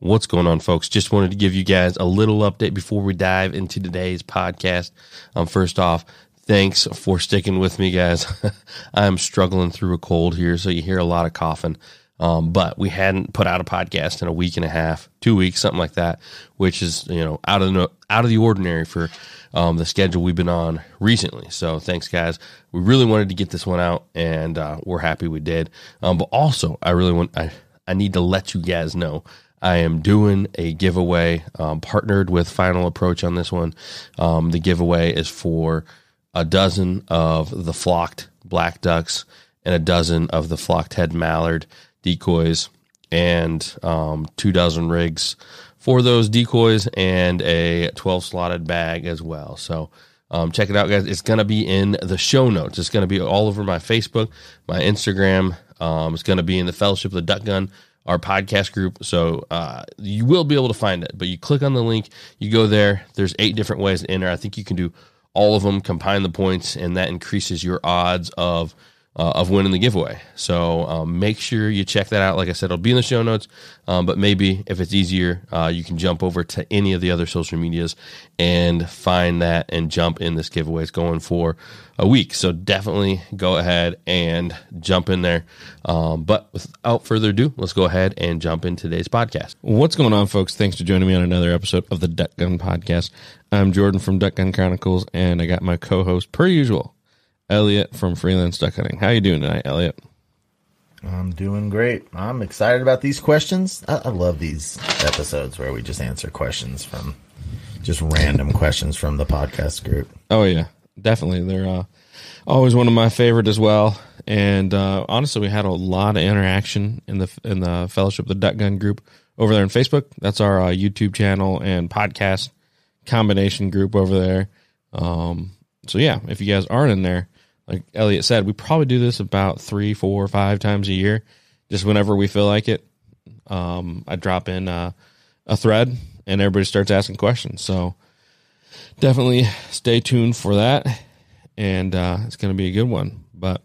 What's going on, folks? Just wanted to give you guys a little update before we dive into today's podcast. First off, thanks for sticking with me, guys. I'm struggling through a cold here, so you hear a lot of coughing. But we hadn't put out a podcast in a week and a half, 2 weeks, something like that, which is, out of the ordinary for the schedule we've been on recently. So thanks, guys. We really wanted to get this one out, and we're happy we did. But also, I need to let you guys know I am doing a giveaway, partnered with Final Approach on this one. The giveaway is for a dozen of the flocked black ducks and a dozen of the flocked head mallard decoys, and 24 rigs for those decoys, and a 12 slotted bag as well. So check it out, guys. It's going to be in the show notes. It's going to be all over my Facebook, my Instagram. It's going to be in the Fellowship of the Duck Gun, our podcast group. So you will be able to find it, but you click on the link, you go there. There's 8 different ways to enter. I think you can do all of them, combine the points, and that increases your odds of winning the giveaway. So make sure you check that out. Like I said, it'll be in the show notes, but maybe if it's easier, you can jump over to any of the other social medias and find that and jump in this giveaway. It's going for a week, so definitely go ahead and jump in there. But without further ado, let's go ahead and jump in today's podcast. What's going on, folks? Thanks for joining me on another episode of the Duck Gun Podcast. I'm Jordan from Duck Gun Chronicles, and I got my co-host, per usual, Elliott from Freelance Duck Hunting. How you doing tonight, Elliott? I'm doing great. I'm excited about these questions. I love these episodes where we just answer questions from just random questions from the podcast group. Oh yeah, definitely. They're always one of my favorite as well. And honestly, we had a lot of interaction in the Fellowship of the Duck Gun group over there on Facebook. That's our YouTube channel and podcast combination group over there. So yeah, if you guys aren't in there, like Elliott said, we probably do this about 3, 4, 5 times a year, just whenever we feel like it. I drop in a thread, and everybody starts asking questions. So definitely stay tuned for that, and it's going to be a good one. But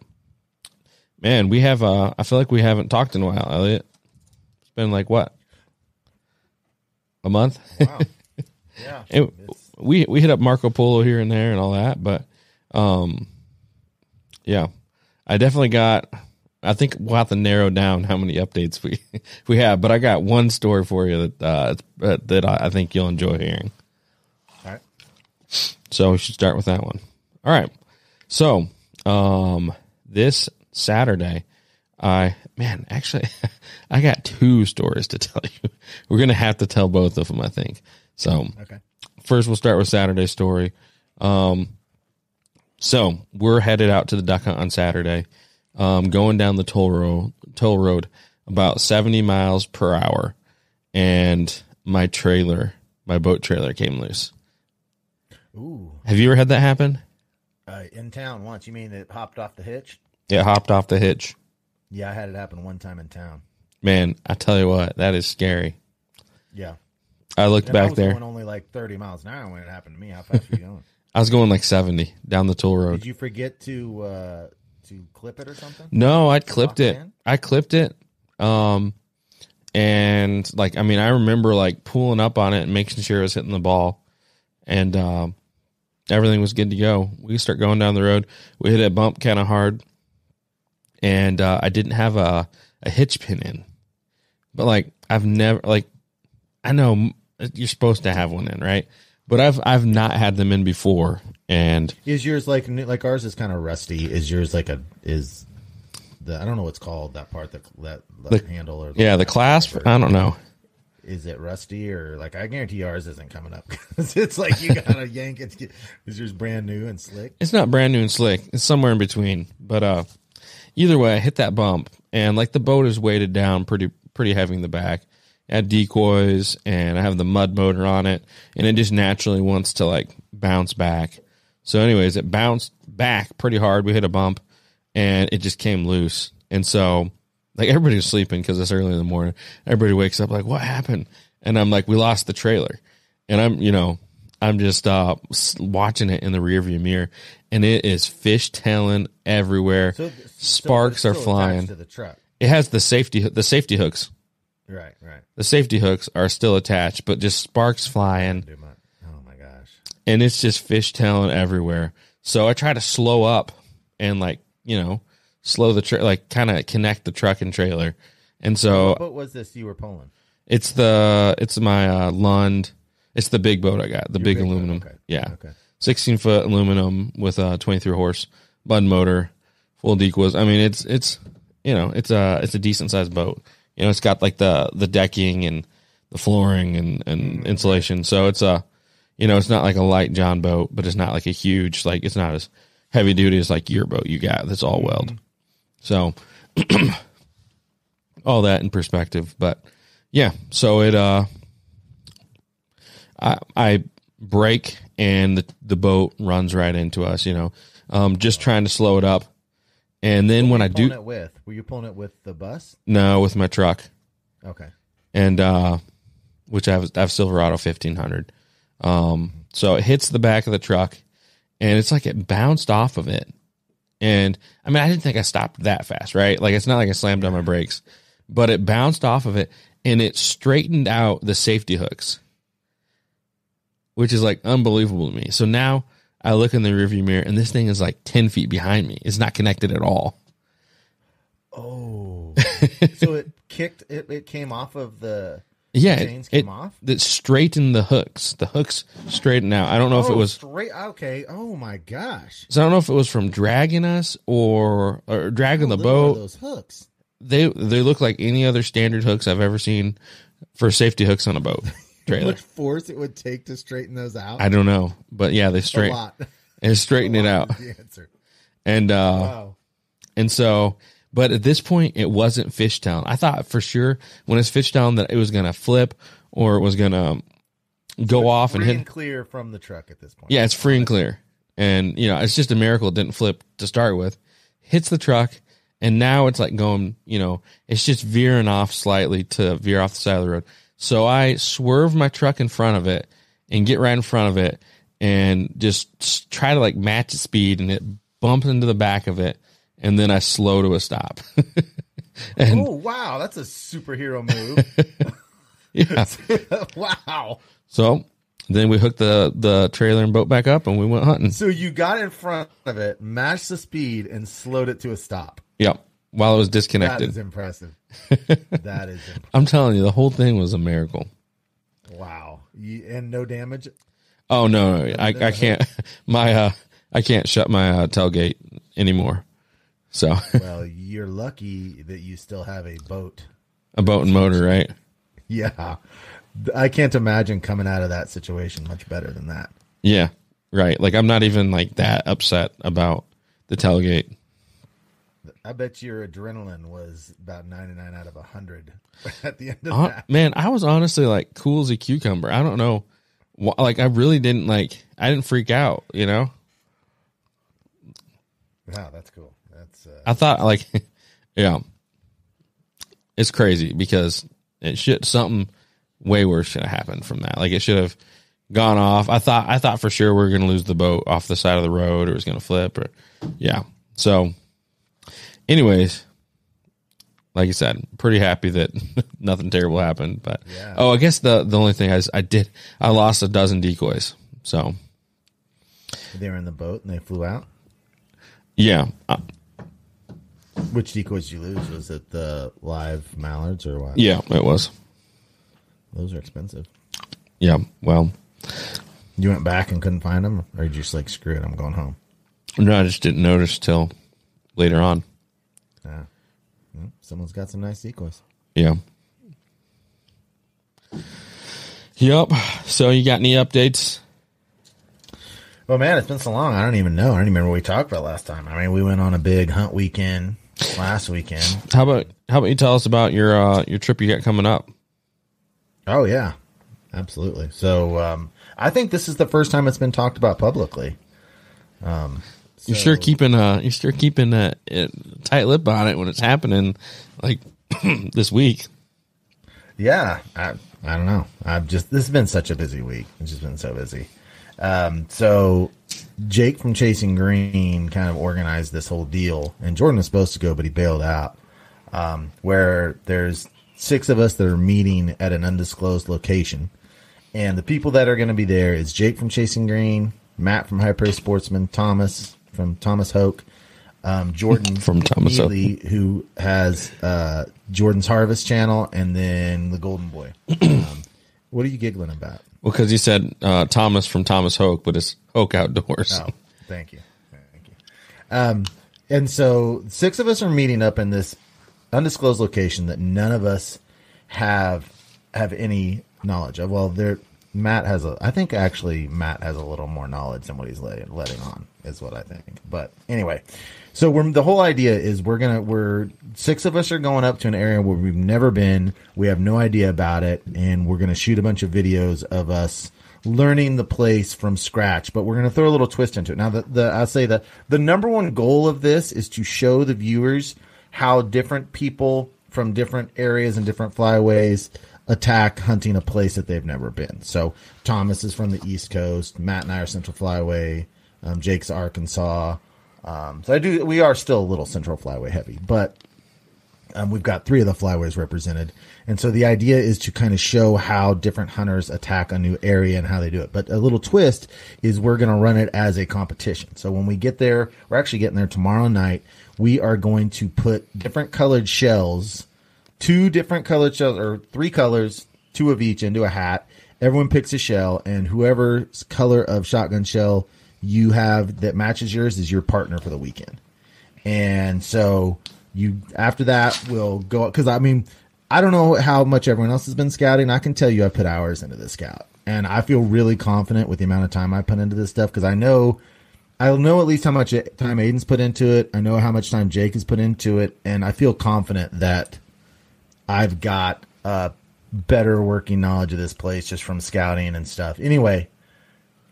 man, we have I feel like we haven't talked in a while, Elliott. It's been like what, a month? Wow. Yeah. We hit up Marco Polo here and there and all that, but yeah, I definitely I think we'll have to narrow down how many updates we have, but I got one story for you that I think you'll enjoy hearing. All right. So we should start with that one. All right. So this Saturday, actually, I got 2 stories to tell you. We're going to have to tell both of them, I think. So okay. First, we'll start with Saturday's story. So we're headed out to the duck hunt on Saturday, going down the toll road about 70 miles per hour, and my boat trailer came loose. Ooh. Have you ever had that happen? In town once. You mean it hopped off the hitch? It hopped off the hitch. Yeah, I had it happen one time in town. Man, I tell you what, that is scary. Yeah. I looked back there. I was going only like 30 miles an hour when it happened to me. How fast were you going? I was going like 70 down the toll road. Did you forget to clip it or something? No, I clipped it. I clipped it. And I remember like pulling up on it and making sure it was hitting the ball, and everything was good to go. We start going down the road. We hit a bump kind of hard, and I didn't have a hitch pin in, but like I've never, like, I know you're supposed to have one in, right? But I've not had them in before. And is yours like ours is kind of rusty? Is yours like I don't know what's called, that part, that handle, or the clasp? I don't know. Is it rusty, or like, I guarantee ours isn't coming up because it's like you gotta yank it. Is yours brand new and slick? It's not brand new and slick. It's somewhere in between. But either way, I hit that bump, and like the boat is weighted down pretty heavy in the back. I had decoys, and I have the mud motor on it, and it just naturally wants to like bounce back. So anyways, it bounced back pretty hard. We hit a bump, and it just came loose. And so like everybody was sleeping because it's early in the morning. Everybody wakes up like, what happened? And I'm like, we lost the trailer. And I'm just watching it in the rearview mirror, and it is fishtailing everywhere. Sparks are flying. To the truck. It has the safety hooks. Right. The safety hooks are still attached, but just sparks flying. Oh my gosh. And it's just fishtailing everywhere. So I try to slow up and slow the kind of connect the truck and trailer. And so what was this you were pulling? it's my Lund. It's the big boat I got, the big aluminum. Boat. Okay. Yeah. Okay. 16-foot aluminum with a 23 horse Bud motor, full decoys. I mean, it's a decent sized boat. It's got like the decking and the flooring and insulation. So it's it's not like a light John boat, but it's not like a huge, like it's not as heavy duty as like your boat you got that's all weld. So all that in perspective, but yeah, so it I brake and the boat runs right into us, just trying to slow it up. And then when I do it with, were you pulling it with the bus? No, with my truck. Okay. And which I have Silverado 1500. So it hits the back of the truck and it's like it bounced off of it. And I mean, I didn't think I stopped that fast, right? Like it's not like I slammed on my brakes, but it bounced off of it and it straightened out the safety hooks, which is like unbelievable to me. So now I look in the rearview mirror and this thing is like 10 feet behind me. It's not connected at all. Oh, so it kicked, it came off of the chains came off? It straightened the hooks. The hooks straightened out. I don't know if it was straight. Okay. Oh my gosh. So I don't know if it was from dragging us or dragging the boat. Those hooks. They look like any other standard hooks I've ever seen for safety hooks on a boat trailer. What force it would take to straighten those out? I don't know, but yeah, they straightened it out. The answer. And wow. And so, but at this point, it wasn't fishtail. I thought for sure when it's fishtail that it was gonna flip or it was gonna go off and hit. Free and clear from the truck at this point. Yeah, it's free and clear, and it's just a miracle it didn't flip to start with. Hits the truck. And now it's like going, it's just veering off slightly to veer off the side of the road. So I swerve my truck in front of it and get right in front of it and just try to like match its speed, and it bumps into the back of it. And then I slow to a stop. Oh, wow. That's a superhero move. Yeah. Wow. So then we hooked the trailer and boat back up and we went hunting. So you got in front of it, matched the speed, and slowed it to a stop. Yep. While it was disconnected. That is impressive. That is impressive. I'm telling you, the whole thing was a miracle. Wow. And no damage? Oh, no. I can't. I can't shut my tailgate anymore. So. Well, you're lucky that you still have a boat. A boat and motor, right? Yeah. I can't imagine coming out of that situation much better than that. Yeah. Right. Like I'm not even like that upset about the tailgate. I bet your adrenaline was about 99 out of 100 at the end of that. Man, I was honestly like cool as a cucumber. I don't know. Like I really didn't I didn't freak out, Wow, that's cool. That's I thought like, yeah, it's crazy because something way worse should have happened from that. Like it should have gone off. I thought for sure we were going to lose the boat off the side of the road or it was going to flip yeah. So anyways, like you said, pretty happy that nothing terrible happened, but yeah. I guess the only thing I lost a dozen decoys. So they were in the boat and they flew out. Yeah. Which decoys did you lose? Was it the live mallards or what? Yeah, it was. Those are expensive. Yeah. Well, you went back and couldn't find them, or did you just like, screw it, I'm going home? No, I just didn't notice till later on. Yeah. Well, someone's got some nice decoys. Yeah. Yep. So you got any updates? Well, man, it's been so long. I don't even know. I don't even remember what we talked about last time. I mean, we went on a big hunt weekend last weekend. How about you tell us about your trip you got coming up? Oh yeah, absolutely. So I think this is the first time it's been talked about publicly. You're sure keeping a tight lip on it when it's happening, like this week. Yeah, I don't know. This has been such a busy week. It's just been so busy. So Jake from Chasing Green kind of organized this whole deal, and Jordan was supposed to go, but he bailed out. Where there's 6 of us that are meeting at an undisclosed location. And the people that are going to be there is Jake from Chasing Green, Matt from High Praise Sportsman, Thomas from Thomas Hoke, Jordan From Thomas Hoke. Neely, who has Jordan's Harvest channel, and then the Golden Boy. What are you giggling about? Well, because you said Thomas from Thomas Hoke, but it's Hoke Outdoors. Oh, thank you. And so 6 of us are meeting up in this undisclosed location that none of us have any knowledge of. Well, Matt has I think actually Matt has a little more knowledge than what he's letting on, is what I think. But anyway, so the whole idea is we're 6 of us are going up to an area where we've never been. We have no idea about it, and we're going to shoot a bunch of videos of us learning the place from scratch, but we're going to throw a little twist into it. Now, I'll say that the number one goal of this is to show the viewers how different people from different areas and different flyways attack hunting a place that they've never been. So Thomas is from the East Coast. Matt and I are Central Flyway. Jake's Arkansas. We are still a little Central Flyway heavy, but we've got 3 of the flyways represented. And so the idea is to kind of show how different hunters attack a new area and how they do it. But a little twist is we're going to run it as a competition. So when we get there, we're actually getting there tomorrow night. We are going to put different colored shells, 2 different colored shells, or 3 colors, 2 of each, into a hat. Everyone picks a shell, and whoever's color of shotgun shell you have that matches yours is your partner for the weekend. And so after that, we'll go, because I don't know how much everyone else has been scouting. I can tell you I put hours into this scout, and I feel really confident with the amount of time I put into this stuff, because I know at least how much time Aiden's put into it. I know how much time Jake has put into it, and I feel confident that I've got better working knowledge of this place just from scouting and stuff. Anyway,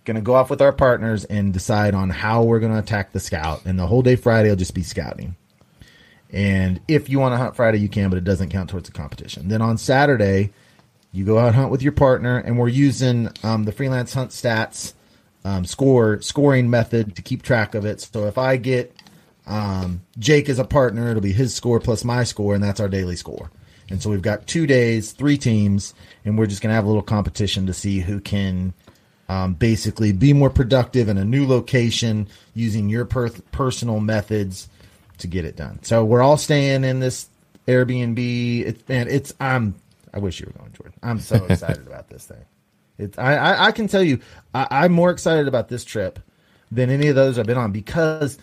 going to go off with our partners and decide on how we're going to attack the scout, and the whole day Friday will just be scouting. And if you want to hunt Friday, you can, but it doesn't count towards the competition. Then on Saturday, you go out hunt with your partner, and we're using the Freelance Hunt Stats scoring method to keep track of it. So if I get Jake as a partner, it'll be his score plus my score, and that's our daily score. And so we've got 2 days, 3 teams, and we're just going to have a little competition to see who can basically be more productive in a new location using your personal methods to get it done. So we're all staying in this Airbnb. I wish you were going, Jordan. I'm so excited about this thing. I can tell you, I'm more excited about this trip than any of those I've been on, because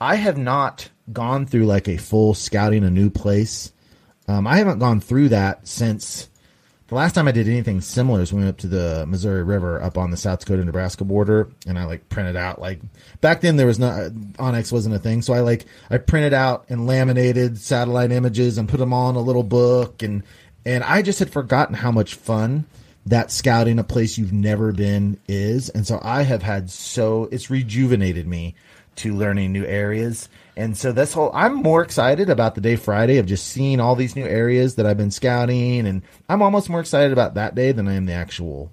I have not gone through like a full scouting a new place. I haven't gone through that since the last time I did anything similar is we went up to the Missouri River up on the South Dakota Nebraska border, and I printed out, back then there was not, Onyx wasn't a thing. So I printed out and laminated satellite images and put them all in a little book. And I just had forgotten how much fun that scouting a place you've never been is. And so I have had it's rejuvenated me to learning new areas. And so I'm more excited about the day Friday of just seeing all these new areas that I've been scouting. And I'm almost more excited about that day than I am the actual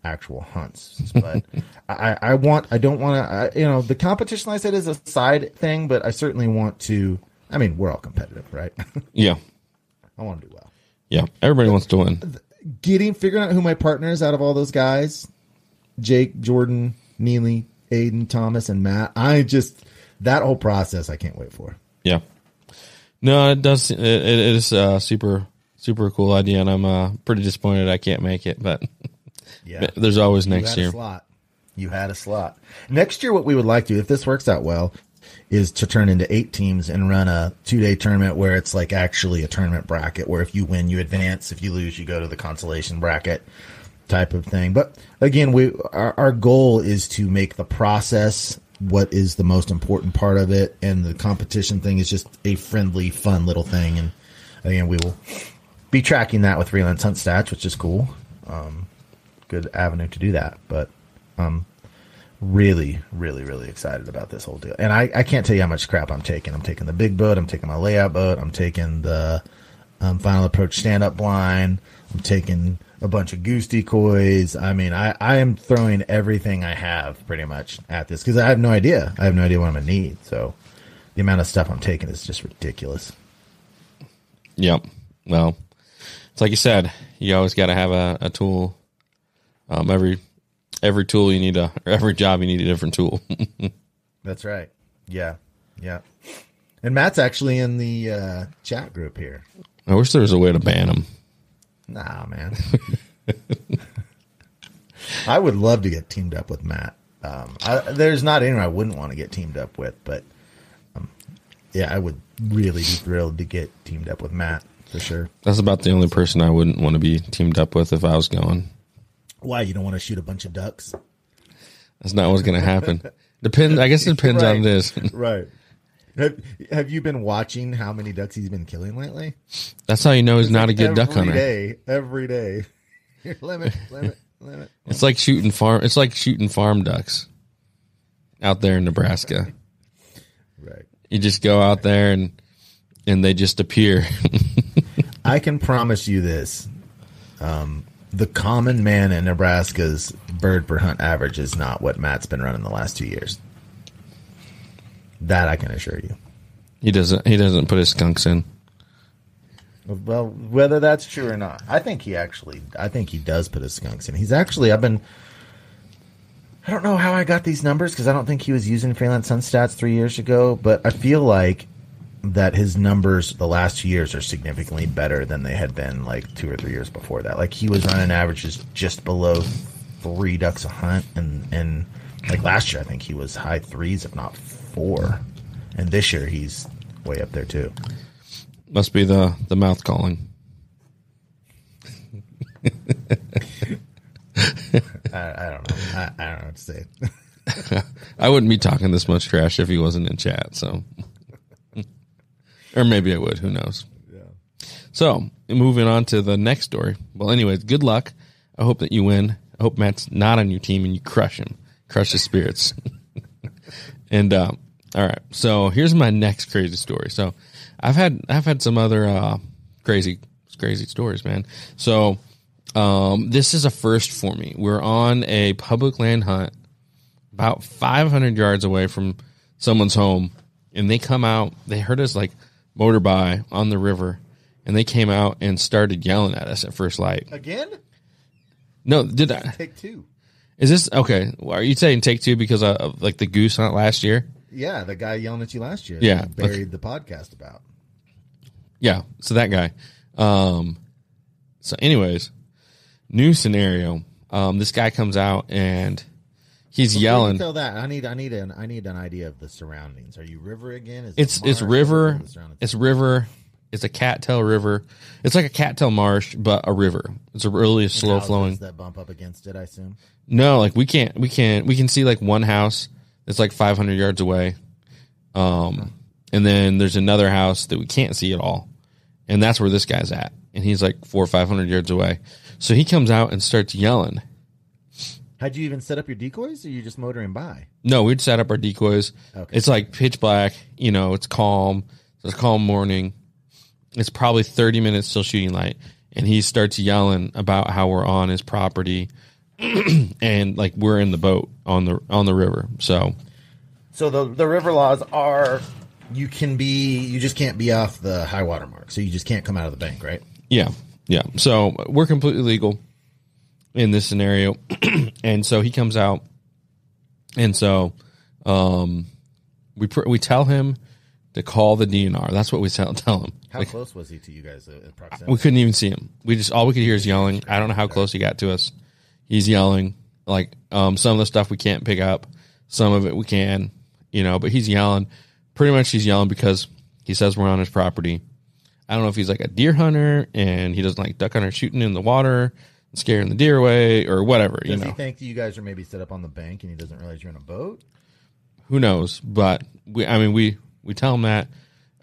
hunts. But the competition, like I said, is a side thing, but I certainly want to, we're all competitive, right? Yeah. I want to do well. Yeah. Everybody wants to win. Figuring out who my partner is out of all those guys, Jake, Jordan, Neely, Aiden, Thomas, and Matt. That whole process I can't wait for. Yeah. No, it does. It is a super, super cool idea, and I'm pretty disappointed I can't make it, but yeah, there's always next year. You had a slot. Next year, what we would like to, if this works out well, is to turn into 8 teams and run a 2-day tournament where it's like actually a tournament bracket, where if you win, you advance. If you lose, you go to the consolation bracket type of thing. But again, our goal is to make the process what is the most important part of it, and the competition thing is just a friendly, fun little thing. And again, we will be tracking that with Freelance Hunt Stats, which is cool. Good avenue to do that. But really, really, really excited about this whole deal. And I can't tell you how much crap I'm taking. I'm taking the big boat. I'm taking my layout boat. I'm taking the Final Approach stand-up blind. I'm taking a bunch of goose decoys. I am throwing everything I have pretty much at this, because I have no idea. I have no idea what I'm going to need. So the amount of stuff I'm taking is just ridiculous. Yep. Well, it's like you said, you always got to have a tool. Every tool you need every job you need a different tool. That's right. Yeah. Yeah. And Matt's actually in the chat group here. I wish there was a way to ban him. Nah, man. I would love to get teamed up with Matt. There's not anyone I wouldn't want to get teamed up with, but yeah, I would really be thrilled to get teamed up with Matt for sure. That's about the only person I wouldn't want to be teamed up with if I was going. Why? You don't want to shoot a bunch of ducks? That's not what's going to happen. Depends. I guess it depends Right. on this. Right. Have you been watching how many ducks he's been killing lately? That's how you know he's not a good duck hunter. Every day. Limit. It's like shooting farm ducks out there in Nebraska. Right. You just go out there and they just appear. I can promise you this. The common man in Nebraska's bird per hunt average is not what Matt's been running the last 2 years. That I can assure you. He doesn't put his skunks in. Well, whether that's true or not, I think he does put his skunks in. I don't know how I got these numbers because I don't think he was using Freelance Sun Stats 3 years ago, but I feel like that his numbers the last 2 years are significantly better than they had been like 2 or 3 years before that. Like he was running averages just below 3 ducks a hunt, and like last year I think he was high threes, if not 4, and this year he's way up there too. Must be the mouth calling. I don't know. I don't know what to say. I wouldn't be talking this much trash if he wasn't in chat. So, or maybe I would. Who knows? Yeah. So, moving on to the next story. Well, anyways, good luck. I hope that you win. I hope Matt's not on your team and you crush him, crush his spirits. And all right. So here's my next crazy story. So I've had some other crazy stories, man. So this is a first for me. We're on a public land hunt about 500 yards away from someone's home, and they come out. They heard us like motor by on the river, and they came out and started yelling at us at first light. Again? No, did I? Take 2. Is this okay? Are you saying take 2 because of like the goose hunt last year? Yeah, the guy yelling at you last year. Yeah, that you buried the podcast about. Yeah, so that guy. So anyways, new scenario. This guy comes out and he's yelling. Tell that I need an idea of the surroundings. Are you river again? Is It's river. It's river. It's a cattail river. It's like a cattail marsh, but a river. It's a really slow flowing. That bump up against it, I assume. No, like we can see like one house that's like 500 yards away. And then there's another house that we can't see at all. And that's where this guy's at. And he's like 400 or 500 yards away. So he comes out and starts yelling. Had you even set up your decoys, or you just motoring by? No, we'd set up our decoys. Okay. It's like pitch black, it's calm. It's a calm morning. It's probably 30 minutes till shooting light. And he starts yelling about how we're on his property and like we're in the boat on the river. So the river laws are you just can't be off the high water mark. So you just can't come out of the bank, right? Yeah. So we're completely legal in this scenario. And so he comes out, and so we tell him to call the DNR. That's what we tell him. How close was he to you guys in proximity? We couldn't even see him. All we could hear is yelling. I don't know how close he got to us. He's yelling. Like some of the stuff we can't pick up, some of it we can, but he's yelling. Pretty much he's yelling because he says we're on his property. I don't know if he's like a deer hunter and he doesn't like duck hunter shooting in the water and scaring the deer away or whatever. Does he think that you guys are maybe set up on the bank and he doesn't realize you're in a boat? Who knows? But we tell him that.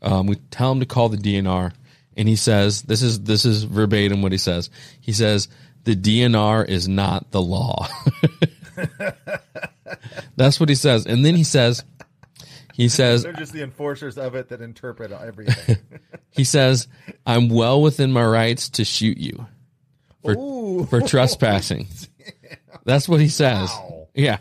We tell him to call the DNR, and he says, this is verbatim what he says. He says, the DNR is not the law. That's what he says. And then he says, they're just the enforcers of it that interpret everything. He says, I'm well within my rights to shoot you for trespassing. That's what he says. Wow. Yeah.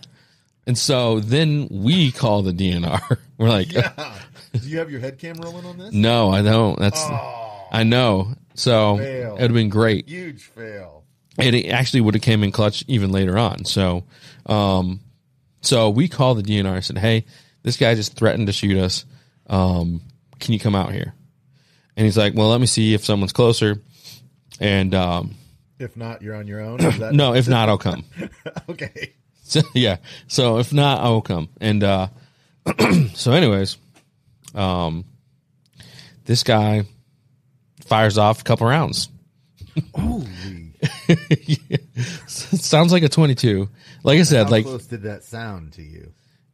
And so then we call the DNR. We're like, yeah. Do you have your head cam rolling on this? No, I don't. I know. So Fail. it would have been great. Huge fail. And it actually would have came in clutch even later on. So, so we called the DNR and said, hey, this guy just threatened to shoot us. Can you come out here? And he's like, well, let me see if someone's closer. And, If not, you're on your own. Is that- no, if not, I'll come. Okay. So, yeah. So if not, I will come. And, so anyways, this guy fires off a couple rounds. Holy. Sounds like a 22. Like I said, How like close did that sound to you?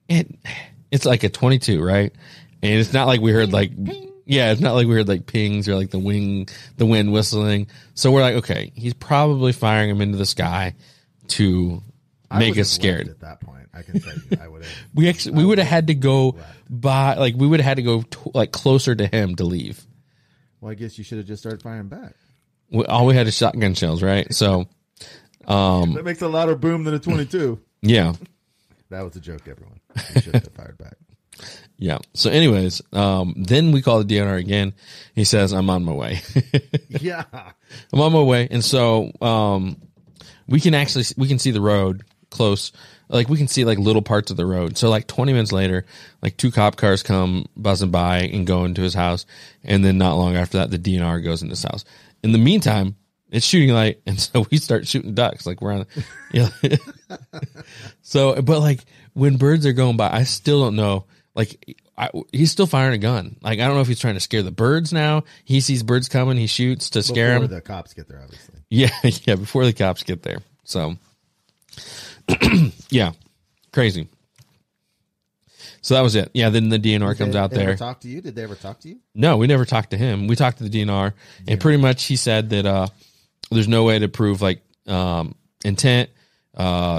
it's like a 22, right? And it's not like we heard like, yeah, it's not like we heard like pings or like the wind whistling. So we're like, okay, he's probably firing him into the sky to make us scared. At that point, I can tell you, I would have. We would have had to go by, like we would have had to go like closer to him to leave. Well, I guess you should have just started firing back. All we had is shotgun shells, right? So, That makes a louder boom than a 22. yeah. That was a joke, everyone. You should have fired back. Yeah. So anyways, then we call the DNR again. He says, I'm on my way. Yeah. I'm on my way. And so, we can see the road close. Like we can see like little parts of the road. So like 20 minutes later, like 2 cop cars come buzzing by and go into his house. And then not long after that, the DNR goes into his house. In the meantime, it's shooting light. And so we start shooting ducks. Like we're on, yeah. So, but like when birds are going by, I still don't know. Like he's still firing a gun. Like, I don't know if he's trying to scare the birds now. He sees birds coming. He shoots to scare them. Before the cops get there, obviously. Yeah. Yeah. Before the cops get there. So, yeah, crazy. So that was it. Yeah. Then the DNR comes out there. Talk to you? Did they ever talk to you? No, we never talked to him. We talked to the DNR, and pretty much he said that there's no way to prove like intent.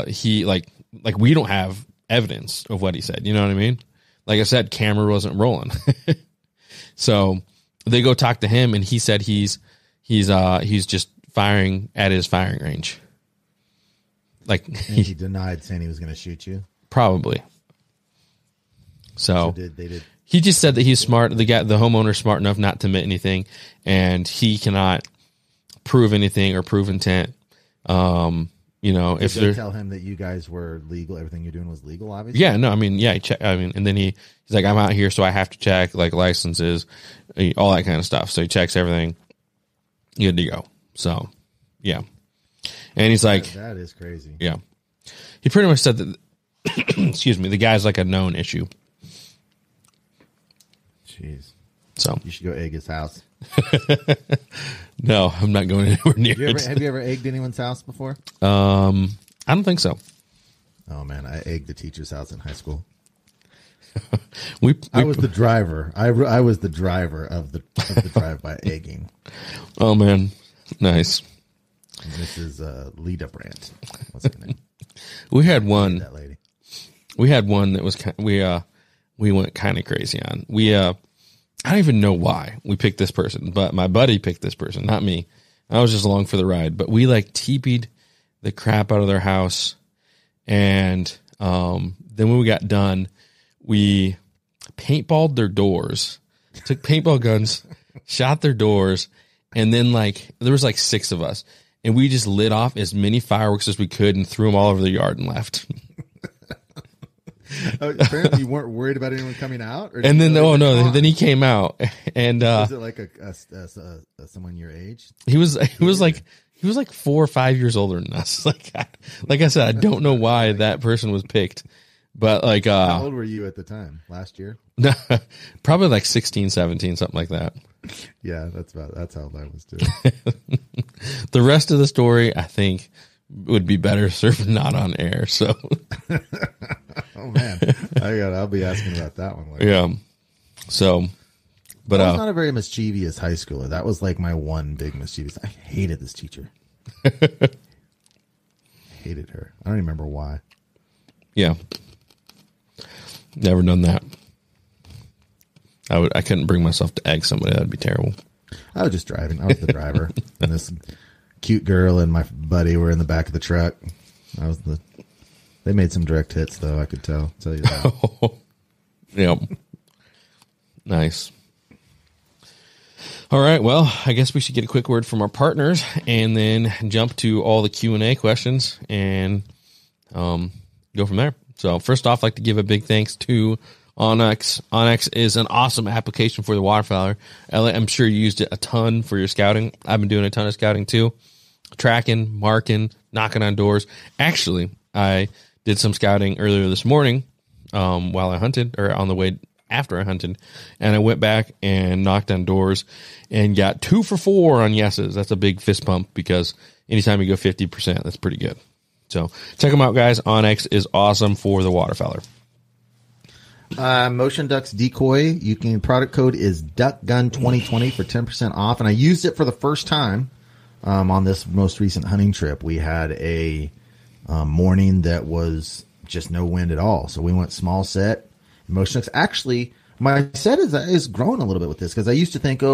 He like we don't have evidence of what he said. You know what I mean? Like I said, camera wasn't rolling. So they go talk to him, and he said he's just firing at his firing range. Like he denied saying he was going to shoot you. Probably. So they did. He just said that he's smart. The homeowner's smart enough not to admit anything, and he cannot prove anything or prove intent. You know, Did they tell him that you guys were legal, everything you're doing was legal, obviously? Yeah, no, I mean, yeah, and then he's like, I'm out here, so I have to check like licenses, all that kind of stuff. So he checks everything, good to go. So, yeah, and he's like, that is crazy. Yeah, he pretty much said that. Excuse me, the guy's like a known issue. Jeez. So you should go egg his house. No, I'm not going anywhere near it. Have you ever egged anyone's house before? I don't think so. Oh man, I egged the teacher's house in high school. I was the driver. I was the driver of the drive-by egging. Oh man, nice. Mrs. Lita Brandt. What's her name? We had one. That lady. We had one that was we went kind of crazy on. I don't even know why we picked this person, but my buddy picked this person, not me. I was just along for the ride, but we like TP'd the crap out of their house. And then when we got done, we paintballed their doors, took paintball guns, shot their doors. And then like, there was like 6 of us, and we just lit off as many fireworks as we could and threw them all over the yard and left. Apparently you weren't worried about anyone coming out. Or and then, then he came out, and was it like someone your age? He was like 4 or 5 years older than us. Like I said, I don't know why that person was picked, but like, how old were you at the time? Last year? Probably like 16, 17, something like that. Yeah, that's how old I was too. The rest of the story, I think, would be better served not on air. So, oh man, I'll be asking about that one later. Yeah. So, but I was not a very mischievous high schooler. That was like my one big mischievous. I hated this teacher. Hated her. I don't even remember why. Yeah. Never done that. I couldn't bring myself to egg somebody. That'd be terrible. I was just driving. I was the driver, and this cute girl and my buddy were in the back of the truck. They made some direct hits, though. I could tell you that. Yep. Nice. All right. Well, I guess we should get a quick word from our partners and then jump to all the Q&A questions and go from there. So first off, I'd like to give a big thanks to Onyx. Onyx is an awesome application for the waterfowler. Elliot, I'm sure you used it a ton for your scouting. I've been doing a ton of scouting too. Tracking, marking, knocking on doors. Actually, I did some scouting earlier this morning while I hunted, or on the way after I hunted, and I went back and knocked on doors and got 2 for 4 on yeses. That's a big fist pump because anytime you go 50%, that's pretty good. So check them out, guys. Onyx is awesome for the waterfowler. Motion Ducks Decoy. Product code is DuckGun2020 for 10% off. And I used it for the first time on this most recent hunting trip. We had a morning that was just no wind at all. So we went small set. Motion Ducks. Actually, my set is growing a little bit with this because I used to think,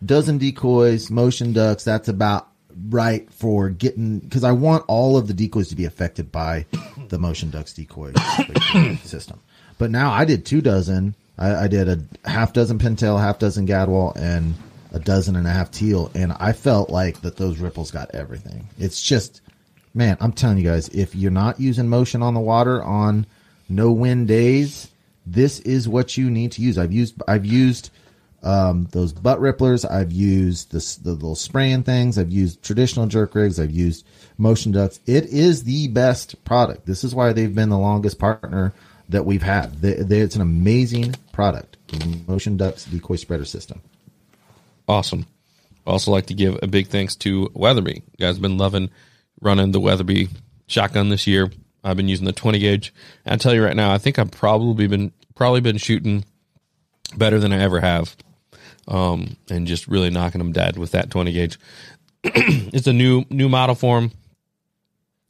dozen decoys, Motion Ducks, that's about right for getting, because I want all of the decoys to be affected by the Motion Ducks decoy system. But now I did 2 dozen. I did a half dozen pintail, half dozen gadwall, and a dozen and a half teal, and I felt like that those ripples got everything. It's just, man, I'm telling you guys, if you're not using motion on the water on no wind days, this is what you need to use. I've used those butt ripplers. I've used the little spraying things. I've used traditional jerk rigs. I've used Motion Ducks. It is the best product. This is why they've been the longest partner that we've had. It's an amazing product. The Motion Ducks decoy spreader system. Awesome. Also like to give a big thanks to Weatherby. You guys have been loving running the Weatherby shotgun this year. I've been using the 20 gauge. And I'll tell you right now, I think I've probably been shooting better than I ever have. And just really knocking them dead with that 20 gauge. It's a new model form.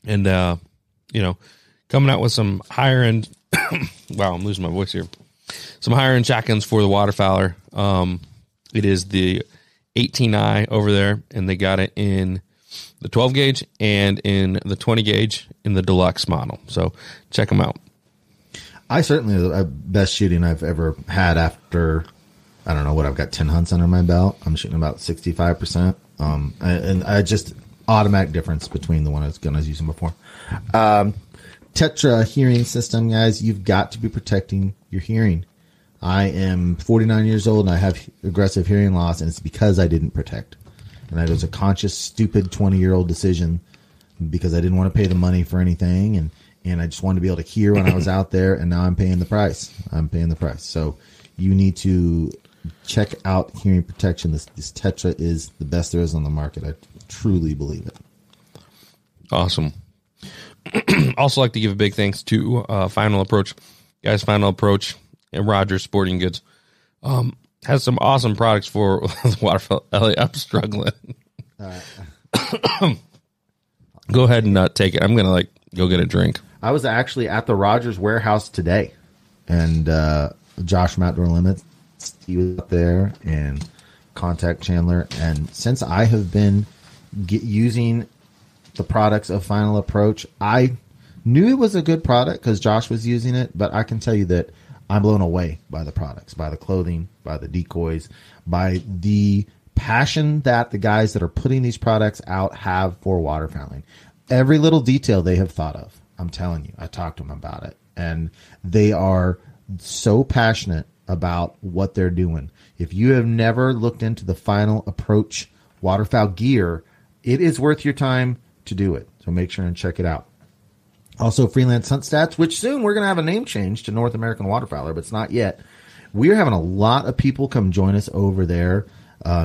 And, coming out with some higher end, wow, I'm losing my voice here. Some higher end shotguns for the waterfowler. It is the 18i over there, and they got it in the 12 gauge and in the 20 gauge in the deluxe model. So check them out. I certainly the best shooting I've ever had after, I don't know what, I've got 10 hunts under my belt. I'm shooting about 65%. And I just automatic difference between the one I was using before. Tetra hearing system, guys, you've got to be protecting your hearing. I am 49 years old and I have aggressive hearing loss, and it's because I didn't protect. And that was a conscious, stupid 20-year-old decision because I didn't want to pay the money for anything, and I just wanted to be able to hear when I was out there, and now I'm paying the price. So you need to check out hearing protection. This Tetra is the best there is on the market. I truly believe it. Awesome. Also like to give a big thanks to Final Approach. Guys, Final Approach and Rogers Sporting Goods has some awesome products for the waterfowl. Elliot, I'm struggling. Go ahead and take it. I'm going to go get a drink. I was actually at the Rogers warehouse today, and Josh from Outdoor Limits, he was up there, and Contact Chandler. And since I have been using the products of Final Approach, I knew it was a good product because Josh was using it, but I can tell you that I'm blown away by the products, by the clothing, by the decoys, by the passion that the guys that are putting these products out have for waterfowling. Every little detail they have thought of. I'm telling you, I talked to them about it, and they are so passionate about what they're doing. If you have never looked into the Final Approach waterfowl gear, it is worth your time to do it. So make sure and check it out. Also, Freelance Hunt Stats, which soon we're going to have a name change to North American Waterfowler, but it's not yet. We're having a lot of people come join us over there.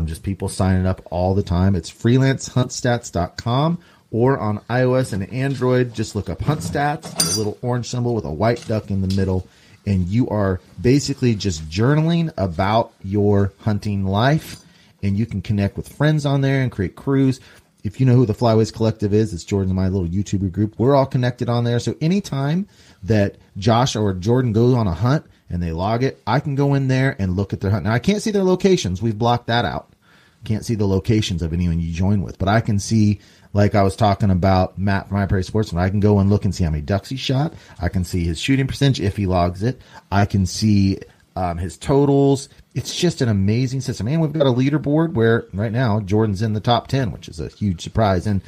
Just people signing up all the time. It's freelancehuntstats.com, or on iOS and Android, just look up Hunt Stats, a little orange symbol with a white duck in the middle, and you are basically just journaling about your hunting life, and you can connect with friends on there and create crews. If you know who the Flyways Collective is, it's Jordan and my little YouTuber group. We're all connected on there. So anytime that Josh or Jordan goes on a hunt and they log it, I can go in there and look at their hunt. Now, I can't see their locations. We've blocked that out. Can't see the locations of anyone you join with. But I can see, like I was talking about Matt from My Prairie Sportsman, I can go and look and see how many ducks he shot. I can see his shooting percentage if he logs it. I can see his totals. It's just an amazing system. And we've got a leaderboard where right now Jordan's in the top 10, which is a huge surprise. And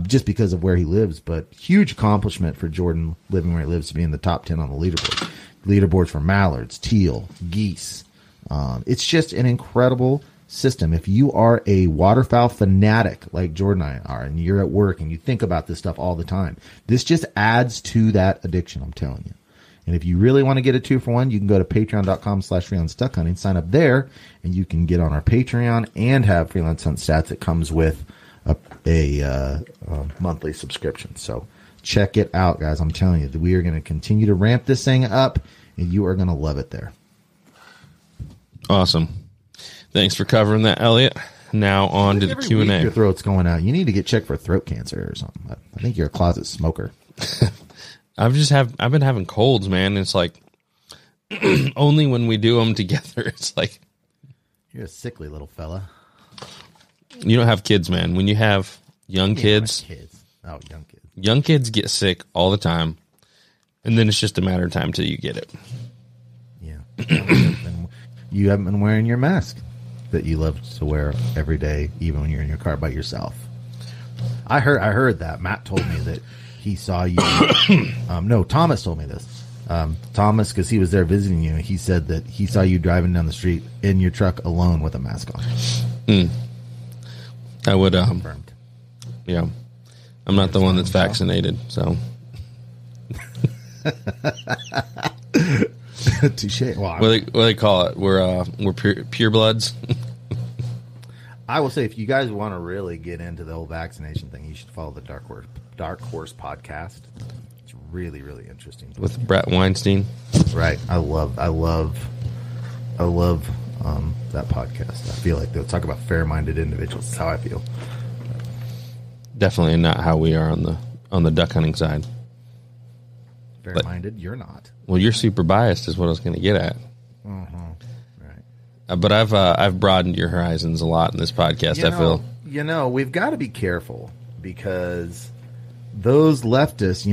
just because of where he lives, but huge accomplishment for Jordan living where he lives to be in the top 10 on the leaderboard. Leaderboards for mallards, teal, geese. It's just an incredible system. If you are a waterfowl fanatic like Jordan and I are, and you're at work and you think about this stuff all the time, this just adds to that addiction, I'm telling you. And if you really want to get a 2-for-1, you can go to patreon.com/freelance duck hunting, sign up there, and you can get on our Patreon and have Freelance Hunt Stats. It comes with a monthly subscription. So check it out, guys. I'm telling you that we are going to continue to ramp this thing up, and you are going to love it there. Awesome. Thanks for covering that, Elliot. Now on to the Q&A. Your throat's going out. You need to get checked for throat cancer or something. I think you're a closet smoker. I've been having colds, man. It's like only when we do them together. It's like you're a sickly little fella. You don't have kids, man. When you have young kids, young kids get sick all the time, and then it's just a matter of time till you get it. Yeah. You haven't been wearing your mask that you love to wear every day, even when you're in your car by yourself. I heard that. Matt told me that he saw you. No, Thomas told me this. Thomas, because he was there visiting you, he said that he saw you driving down the street in your truck alone with a mask on. I would. Confirmed. Yeah, I'm not the one that's vaccinated, so. Touche. Well, what they call it? We're pure bloods. I will say, if you guys want to really get into the whole vaccination thing, you should follow the Dark Horse podcast. It's really, really interesting with Brett Weinstein. Right. I love that podcast. I feel like they'll talk about fair-minded individuals. That's how I feel. Definitely not how we are on the duck hunting side. Fair-minded, you're not. Well, you're super biased, is what I was going to get at. Right. But I've broadened your horizons a lot in this podcast. I feel. We've got to be careful because those leftists,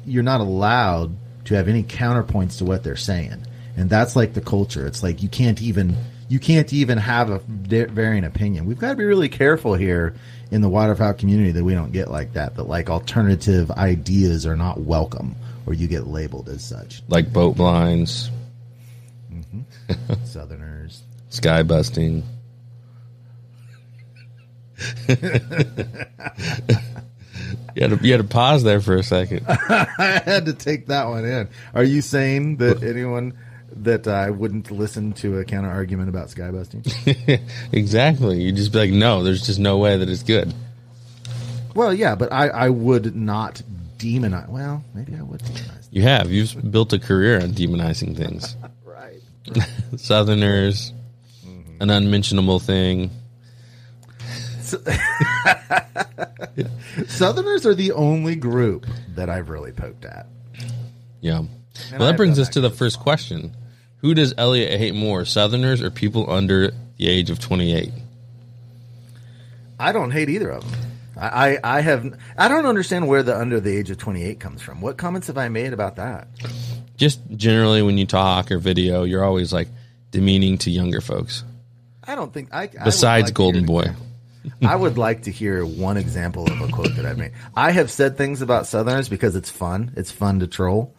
you're not allowed to have any counterpoints to what they're saying, and that's like the culture. It's like you can't even have a varying opinion. We've got to be really careful here in the waterfowl community that we don't get like that. That like alternative ideas are not welcome, or you get labeled as such. Like boat blinds, Southerners, sky busting. You had to pause there for a second. I had to take that one in. Are you saying that anyone that I wouldn't listen to a counter argument about sky busting? Exactly. You just be like, no, there's just no way that it's good. Well, yeah, but I would not demonize. Well, maybe I would demonize. You've built a career on demonizing things. Right. Southerners, an unmentionable thing. Southerners are the only group that I've really poked at. Yeah. Well, that brings us to the first question. Who does Elliot hate more, Southerners or people under the age of 28? I don't hate either of them. I don't understand where the under the age of 28 comes from. What comments have I made about that? Just generally when you talk or video, you're always like demeaning to younger folks. I don't think besides Golden Boy. I would like to hear one example of a quote that I've made. I have said things about Southerners because it's fun. It's fun to troll.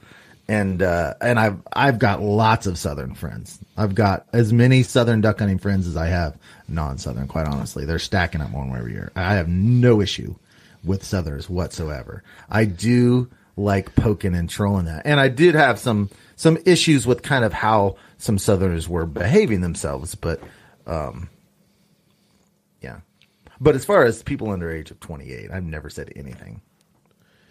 And I've got lots of Southern friends. I've got as many Southern duck hunting friends as I have non-Southern, quite honestly. They're stacking up one way or year. I have no issue with Southerners whatsoever. I do like poking and trolling that. And I did have some issues with kind of how some Southerners were behaving themselves, but yeah. But as far as people under age of 28, I've never said anything.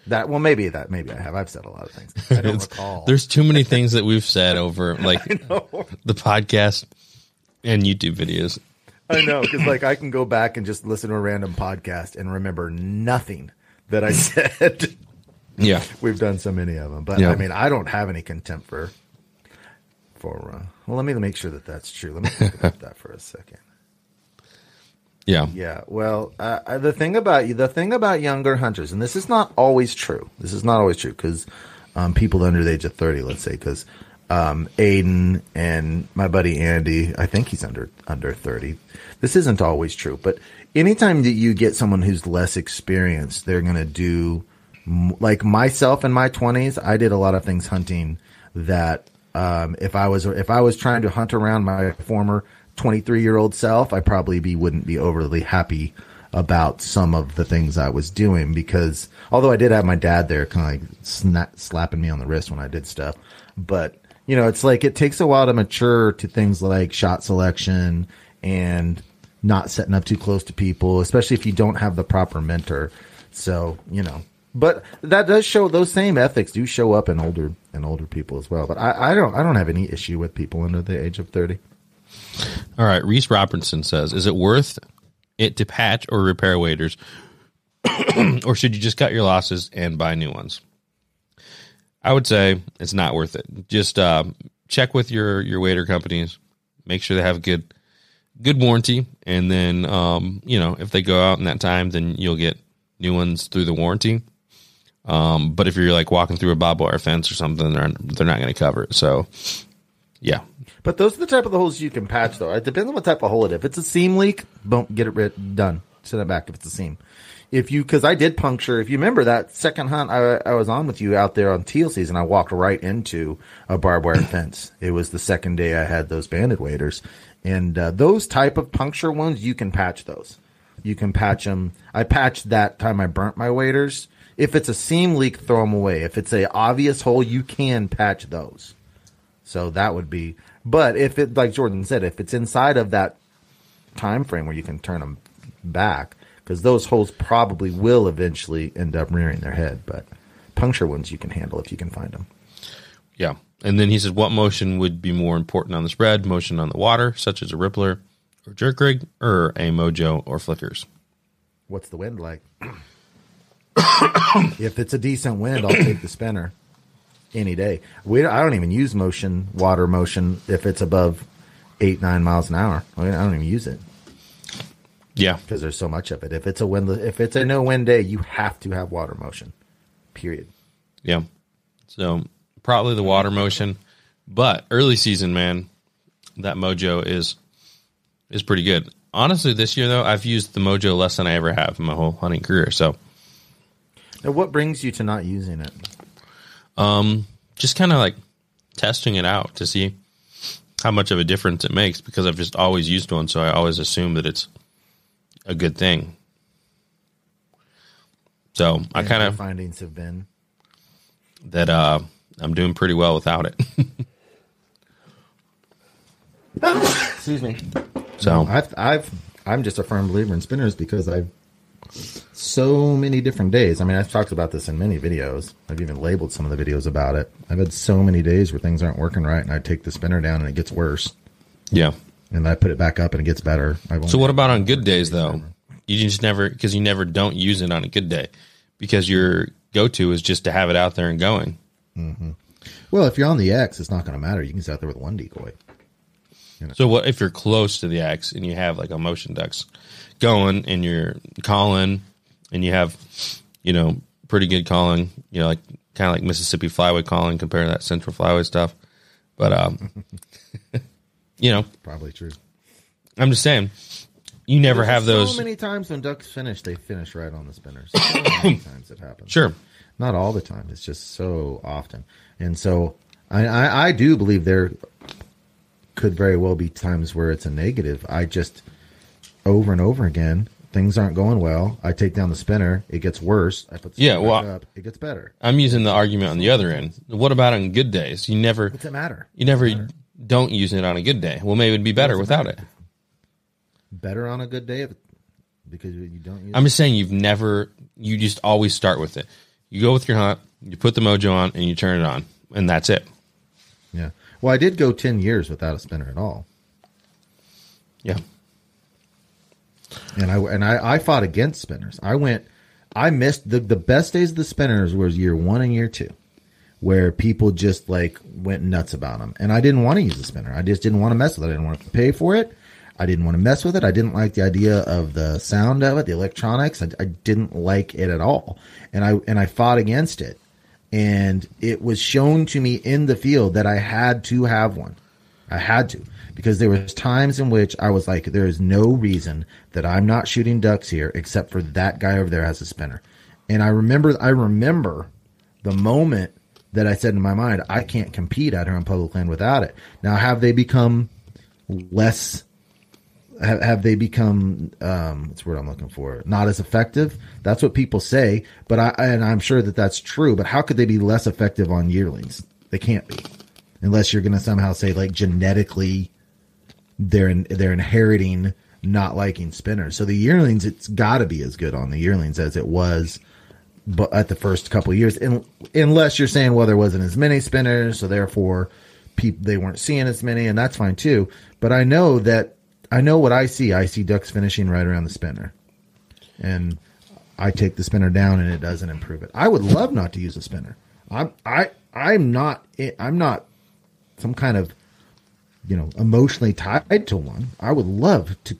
Maybe I have. I've said a lot of things. I don't recall. There's too many things that we've said over the podcast and YouTube videos. I know, because I can go back and just listen to a random podcast and remember nothing that I said. Yeah, we've done so many of them, but yeah. I mean, I don't have any contempt for. Well, let me make sure that that's true. Let me think about that for a second. Yeah. Yeah. Well, the thing about younger hunters, and this is not always true. This is not always true because people under the age of 30, let's say, because Aiden and my buddy Andy, I think he's under 30. This isn't always true, but anytime that you get someone who's less experienced, they're going to do, like myself in my 20s, I did a lot of things hunting that if I was trying to hunt around my former 23-year-old self, I probably wouldn't be overly happy about some of the things I was doing, because although I did have my dad there kind of like slapping me on the wrist when I did stuff, but it's like it takes a while to mature to things like shot selection and not setting up too close to people, especially if you don't have the proper mentor. So, but that does show, those same ethics do show up in older people as well. But I don't have any issue with people under the age of 30. All right. Reese Robertson says, is it worth it to patch or repair waders, or should you just cut your losses and buy new ones? I would say it's not worth it. Just check with your wader companies, make sure they have good warranty, and then if they go out in that time, then you'll get new ones through the warranty. But if you're like walking through a barbed wire fence or something, they're not going to cover it. So yeah. But those are the type of the holes you can patch, though. It depends on what type of hole it is. If it's a seam leak, don't get it done. Send it back if it's a seam. Because I did puncture. If you remember that second hunt I was on with you out there on teal season, I walked right into a barbed wire fence. It was the second day I had those banded waders. And those type of puncture ones, you can patch those. You can patch them. I patched that time I burnt my waders. If it's a seam leak, throw them away. If it's a obvious hole, you can patch those. So that would be. But if it, like Jordan said, if it's inside of that time frame where you can turn them back, because those holes probably will eventually end up rearing their head. But puncture ones you can handle if you can find them. Yeah. And then he says, what motion would be more important on the spread? Motion on the water, such as a rippler or jerk rig, or a mojo or flickers? What's the wind like? If it's a decent wind, I'll take the spinner any day. I don't even use water motion, if it's above 8-9 miles an hour. I don't even use it. Yeah, because there's so much of it. If it's a no wind day, you have to have water motion. Period. Yeah. So probably the water motion, but early season, man, that mojo is pretty good. Honestly, this year though, I've used the mojo less than I ever have in my whole hunting career. So, now what brings you to not using it? Just kind of like testing it out to see how much of a difference it makes, because I've just always used one, so I always assume that it's a good thing. So I kind of findings have been that I'm doing pretty well without it. Excuse me. So I'm just a firm believer in spinners, because I've so many different days. I mean, I've talked about this in many videos. I've even labeled some of the videos about it. I've had so many days where things aren't working right, and I take the spinner down and it gets worse. Yeah. And I put it back up and it gets better. So what about on good days though? You just never, because you never don't use it on a good day, because your go-to is just to have it out there and going. Mm-hmm. Well, if you're on the X, it's not going to matter. You can sit out there with one decoy. So what if you're close to the X and you have like a motion ducks going and you're calling and you have, pretty good calling, like kind of like Mississippi flyway calling compared to that central flyway stuff. But, probably true. I'm just saying, you never have those. So many times when ducks finish, they finish right on the spinners. So many times it happens. Sure. Not all the time. It's just so often. And so I do believe there could very well be times where it's a negative. I just, over and over again, things aren't going well. I take down the spinner. It gets worse. I put the spinner back up. It gets better. I'm using the argument on the other end. What about on good days? You never. What's it matter? You never don't use it on a good day. Well, maybe it'd be better without it. Better on a good day because you don't use it? I'm just saying you just always start with it. You go with your hunt, you put the mojo on, and you turn it on, and that's it. Yeah. Well, I did go 10 years without a spinner at all. Yeah. And I fought against spinners. I missed the best days of the spinners was year 1 and year 2, where people just like went nuts about them. And I didn't want to use the spinner. I just didn't want to mess with it. I didn't want to pay for it. I didn't want to mess with it. I didn't like the idea of the sound of it, the electronics. I didn't like it at all. And I fought against it And it was shown to me in the field that I had to have one. I had to, because there was times in which I was like, there is no reason that I'm not shooting ducks here except for that guy over there has a spinner. And I remember the moment that I said in my mind, I can't compete out here on public land without it. Now, have they become less? Have they become what's the word I'm looking for? Not as effective? That's what people say, but I'm sure that that's true. But how could they be less effective on yearlings? They can't be, unless you're going to somehow say like genetically they're inheriting not liking spinners. So the yearlings, it's got to be as good on the yearlings as it was, but at the first couple of years, unless you're saying, well, there wasn't as many spinners, so therefore they weren't seeing as many, and that's fine too. But I know what I see. I see ducks finishing right around the spinner, and I take the spinner down, and it doesn't improve it. I would love not to use a spinner. I'm not some kind of emotionally tied to one. I would love to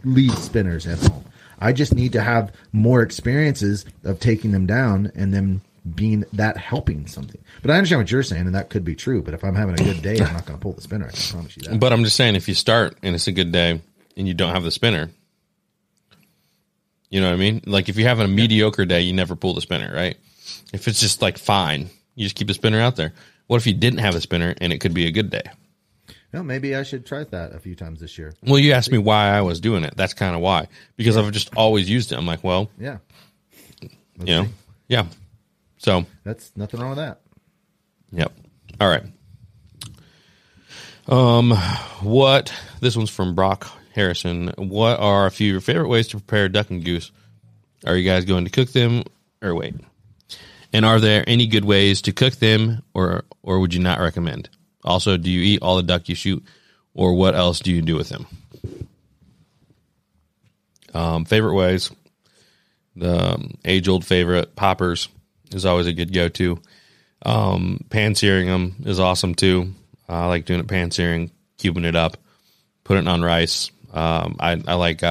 leave spinners at home. I just need to have more experiences of taking them down and them being that helping something. But I understand what you're saying, and that could be true. But if I'm having a good day, I'm not going to pull the spinner. I can promise you that. But I'm just saying, if you start and it's a good day and you don't have the spinner, you know what I mean? Like if you're having a mediocre day, you never pull the spinner, right? If it's just like fine, you just keep the spinner out there. What if you didn't have the spinner and it could be a good day? No, maybe I should try that a few times this year. Well, you asked me why I was doing it. That's kind of why. Because I've just always used it. I'm like, well, yeah. Yeah. So that's nothing wrong with that. Yep. All right. This one's from Brock Harrison. What are a few of your favorite ways to prepare duck and goose? Are you guys going to cook them or wait? And are there any good ways to cook them or would you not recommend? Also, do you eat all the duck you shoot or what else do you do with them? Favorite ways. The age-old favorite, poppers, is always a good go-to. Pan searing them is awesome too. I like doing it pan searing, cubing it up, putting it on rice. I like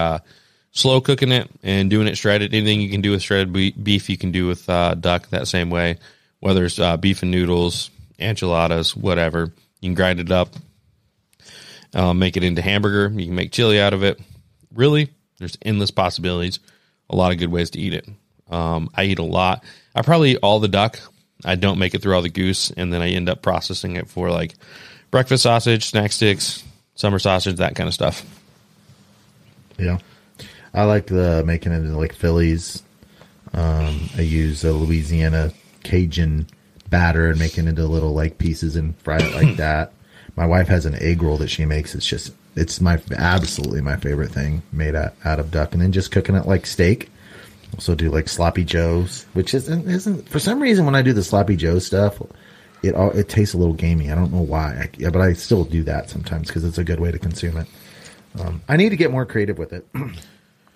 slow cooking it and doing it shredded. Anything you can do with shredded beef, you can do with duck that same way. Whether it's beef and noodles, enchiladas, whatever. You can grind it up, make it into hamburger. You can make chili out of it. Really, there's endless possibilities. A lot of good ways to eat it. I eat a lot. I probably eat all the duck. I don't make it through all the goose, and then I end up processing it for like breakfast sausage, snack sticks, summer sausage, that kind of stuff. Yeah. I like making it into like Phillies. I use a Louisiana Cajun batter and make it into little like pieces and fry it like that. My wife has an egg roll that she makes. It's absolutely my favorite thing made out of duck. And then just cooking it like steak. Also do like sloppy joes, which isn't for some reason when I do the sloppy joe stuff, it tastes a little gamey. I don't know why, but I still do that sometimes because it's a good way to consume it. I need to get more creative with it. I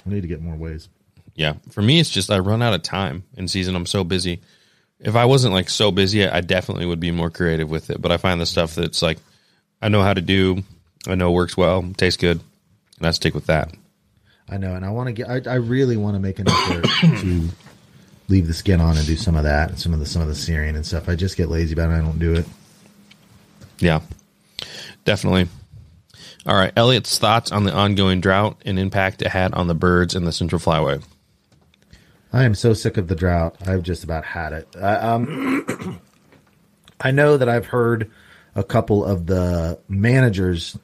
need to get more ways. Yeah, for me, it's just I run out of time in season. I'm so busy. If I wasn't like so busy, I definitely would be more creative with it. But I find the stuff that's like I know how to do, I know works well, tastes good, and I stick with that. I know, and I really want to make an effort to leave the skin on and do some of that, and some of the searing and stuff. I just get lazy about it. I don't do it. Yeah, definitely. All right, Elliott's thoughts on the ongoing drought and impact it had on the birds in the Central Flyway. I am so sick of the drought. I've just about had it. I know that I've heard a couple of the managers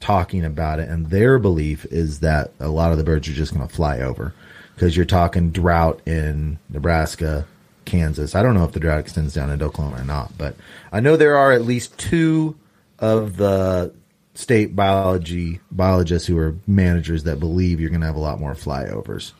talking about it, and their belief is that a lot of the birds are just going to fly over because you're talking drought in Nebraska, Kansas. I don't know if the drought extends down into Oklahoma or not, but I know there are at least two of the state biologists who are managers that believe you're going to have a lot more flyovers.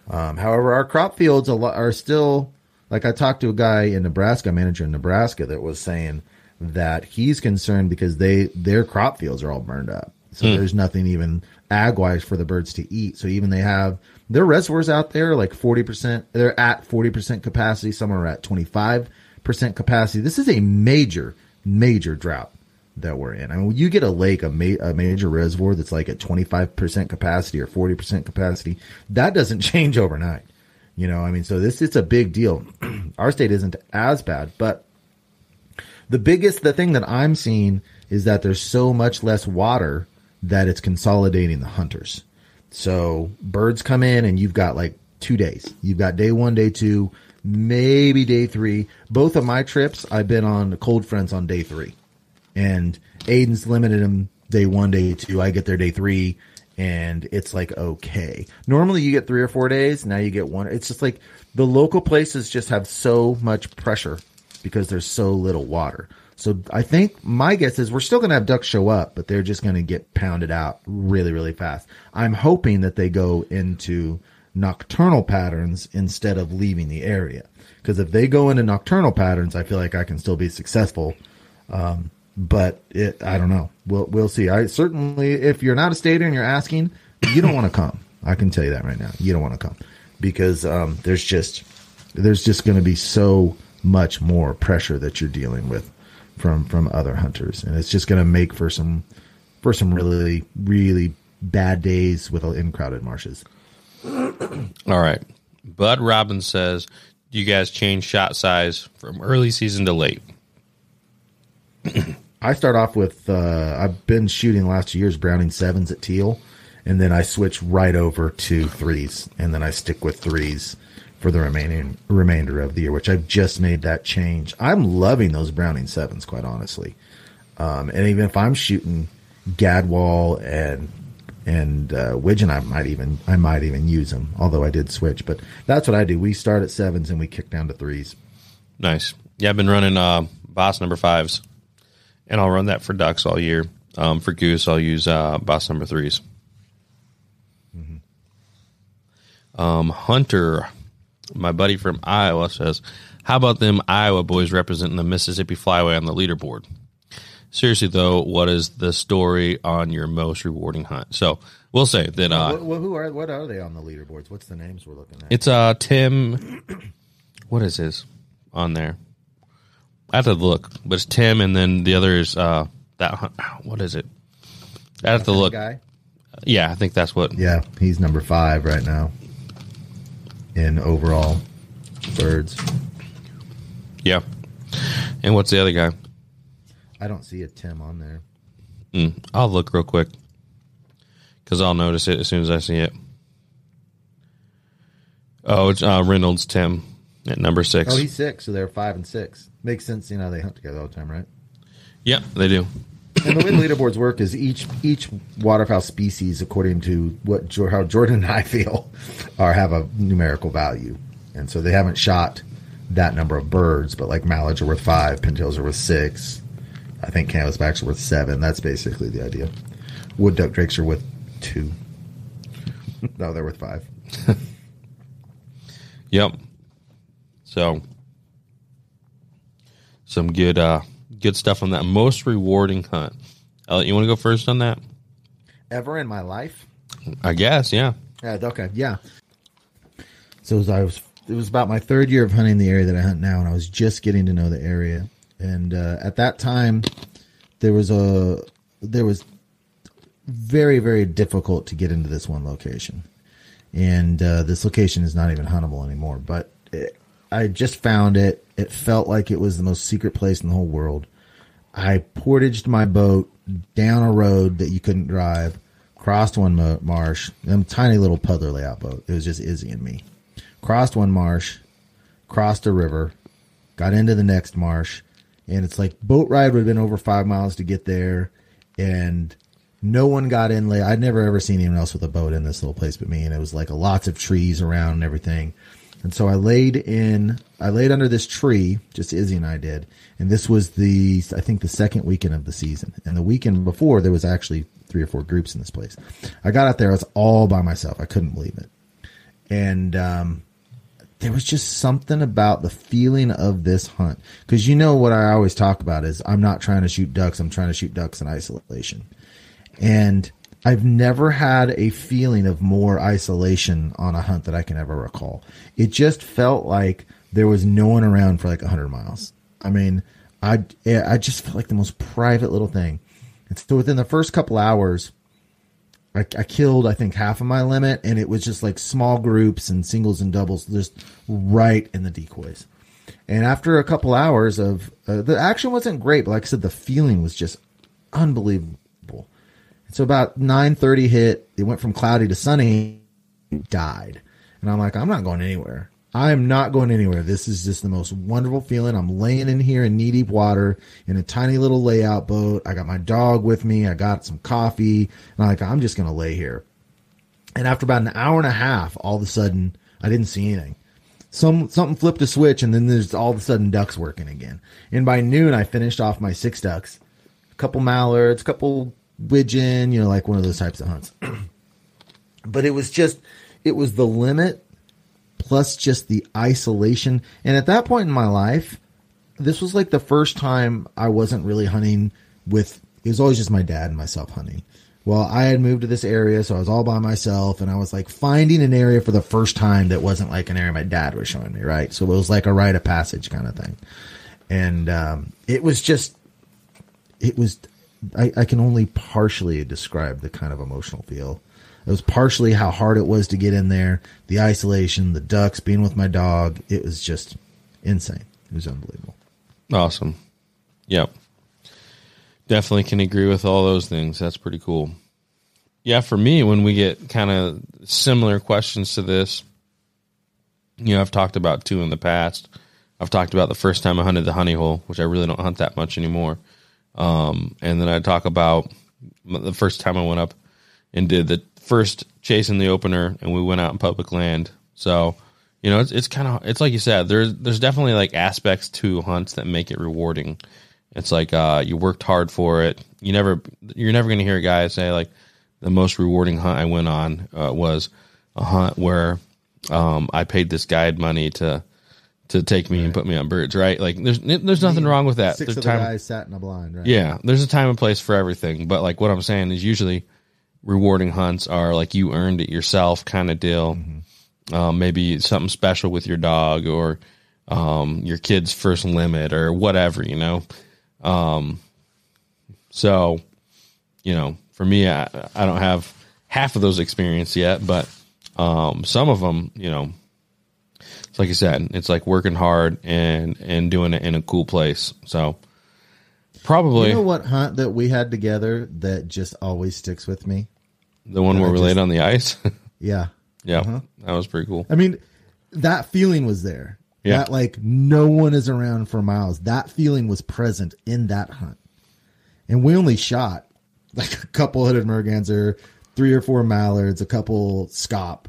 However, our crop fields are still, like I talked to a guy in Nebraska, a manager in Nebraska, that was saying that he's concerned because their crop fields are all burned up. So there's nothing even ag-wise for the birds to eat. So even they have their reservoirs out there, like 40%, they're at 40% capacity. Some are at 25% capacity. This is a major, major drought that we're in. I mean, when you get a lake, a major reservoir that's like at 25% capacity or 40% capacity, that doesn't change overnight. You know, I mean, so it's a big deal. Our state isn't as bad, but the thing that I'm seeing is that there's so much less water that it's consolidating the hunters. So birds come in and you've got like 2 days. You've got day 1, day 2, maybe day 3. Both of my trips, I've been on cold fronts on day 3. And Aiden's limited him day 1, day 2. I get there day 3, and it's like, okay. Normally you get 3 or 4 days. Now you get 1. It's just like the local places just have so much pressure because there's so little water. So I think my guess is we're still going to have ducks show up, but they're just going to get pounded out really, really fast. I'm hoping that they go into nocturnal patterns instead of leaving the area. Because if they go into nocturnal patterns, I feel like I can still be successful. But I don't know. We'll see. I certainly, if you're not a stater and you're asking, you don't want to come. I can tell you that right now. You don't want to come because there's just going to be so much more pressure that you're dealing with from other hunters, and it's just going to make for some really, really bad days in crowded marshes. All right. Bud Robbins says, do you guys change shot size from early season to late? I start off with I've been shooting the last 2 years Browning 7s at teal, and then I switch right over to 3s, and then I stick with 3s for the remainder of the year, which I've just made that change. I'm loving those Browning 7s, quite honestly. And even if I'm shooting Gadwall and Widgeon, I might even use them, although I did switch. But that's what I do. We start at 7s and we kick down to 3s. Nice. Yeah, I've been running Boss number 5s, and I'll run that for ducks all year. For goose, I'll use Boss number 3s. Mm-hmm. Hunter, my buddy from Iowa, says, how about them Iowa boys representing the Mississippi Flyway on the leaderboard? Seriously, though, what is the story on your most rewarding hunt? So we'll say that. What are they on the leaderboards? What's the names we're looking at? It's Tim. What is his on there? I have to look, but it's Tim, and then the other is that. What is it? I have to look. Guy? Yeah, I think that's what. Yeah, he's number 5 right now in overall birds. Yeah. And what's the other guy? I don't see a Tim on there. I'll look real quick because I'll notice it as soon as I see it. Oh, it's Reynolds Tim at number 6. Oh, he's 6, so they're 5 and 6. Makes sense, they hunt together all the time, right? Yep, they do. And the way the leaderboards work is each waterfowl species, according to how Jordan and I feel, have a numerical value. And so they haven't shot that number of birds, but like mallards are worth 5, pintails are worth 6. I think canvasbacks are worth 7. That's basically the idea. Wood duck drakes are worth 2. No, they're worth 5. Yep. So some good stuff on that. Most rewarding hunt. Elliot, you want to go first on that? Ever in my life? I guess, yeah. Okay, yeah. So it was about my 3rd year of hunting the area that I hunt now, and I was just getting to know the area. And at that time, there was very, very difficult to get into this one location. And this location is not even huntable anymore. But I just found it. It felt like it was the most secret place in the whole world. I portaged my boat down a road that you couldn't drive, crossed one marsh, a tiny little puddler layout boat. It was just Izzy and me. Crossed one marsh, crossed a river, got into the next marsh, and it's like boat ride would have been over 5 miles to get there, and no one got in late. I'd never ever seen anyone else with a boat in this little place but me, and it was like lots of trees around and everything. And so I laid under this tree, just Izzy and I did. And this was I think the second weekend of the season. And the weekend before, there was actually 3 or 4 groups in this place. I got out there, I was all by myself. I couldn't believe it. And there was just something about the feeling of this hunt. Because you know what I always talk about is I'm not trying to shoot ducks. I'm trying to shoot ducks in isolation. And I've never had a feeling of more isolation on a hunt that I can ever recall. It just felt like there was no one around for like 100 miles. I mean, I just felt like the most private little thing. And so within the first couple hours, I killed, I think, half of my limit, and it was just like small groups and singles and doubles just right in the decoys. And after a couple hours of the action wasn't great, but like I said, the feeling was just unbelievable. And so about 9:30 hit, it went from cloudy to sunny, died. And I'm like, I'm not going anywhere. I am not going anywhere. This is just the most wonderful feeling. I'm laying in here in knee-deep water in a tiny little layout boat. I got my dog with me. I got some coffee. And I'm just going to lay here. And after about an hour and a half, all of a sudden, I didn't see anything. Something flipped a switch, and then there's all of a sudden ducks working again. And by noon, I finished off my 6 ducks, a couple mallards, a couple widgeon, like one of those types of hunts. But it was the limit plus just the isolation. And at that point in my life, this was like the first time I wasn't really hunting it was always just my dad and myself hunting. Well, I had moved to this area, so I was all by myself, and I was like finding an area for the first time that wasn't like an area my dad was showing me, right? So it was like a rite of passage kind of thing. And I can only partially describe the kind of emotional feel. It was partially how hard it was to get in there, the isolation, the ducks, being with my dog. It was just insane. It was unbelievable. Awesome. Yep. Definitely can agree with all those things. That's pretty cool. Yeah, for me, when we get kind of similar questions to this, I've talked about 2 in the past. I've talked about the first time I hunted the honey hole, which I really don't hunt that much anymore. And then I talk about the first time I went up and did the first chase in the opener, and we went out in public land. So, it's kind of, it's like you said, there's definitely like aspects to hunts that make it rewarding. It's like, you worked hard for it. You're never going to hear a guy say like the most rewarding hunt I went on, was a hunt where, I paid this guide money to take me and put me on birds, right? Like there's nothing wrong with that. 6 of the guys sat in a blind, right? Yeah. There's a time and place for everything. But like what I'm saying is usually rewarding hunts are like you earned it yourself kind of deal. Mm-hmm. Maybe something special with your dog or your kid's first limit or whatever, So, for me, I don't have half of those experience yet, but some of them, it's like you said, it's like working hard and doing it in a cool place. So probably what hunt that we had together that just always sticks with me? The one where we laid on the ice. Yeah. Yeah. Uh-huh. That was pretty cool. I mean, that feeling was there. Yeah. That like no one is around for miles. That feeling was present in that hunt. And we only shot like a couple hooded merganser, 3 or 4 mallards, a couple scop.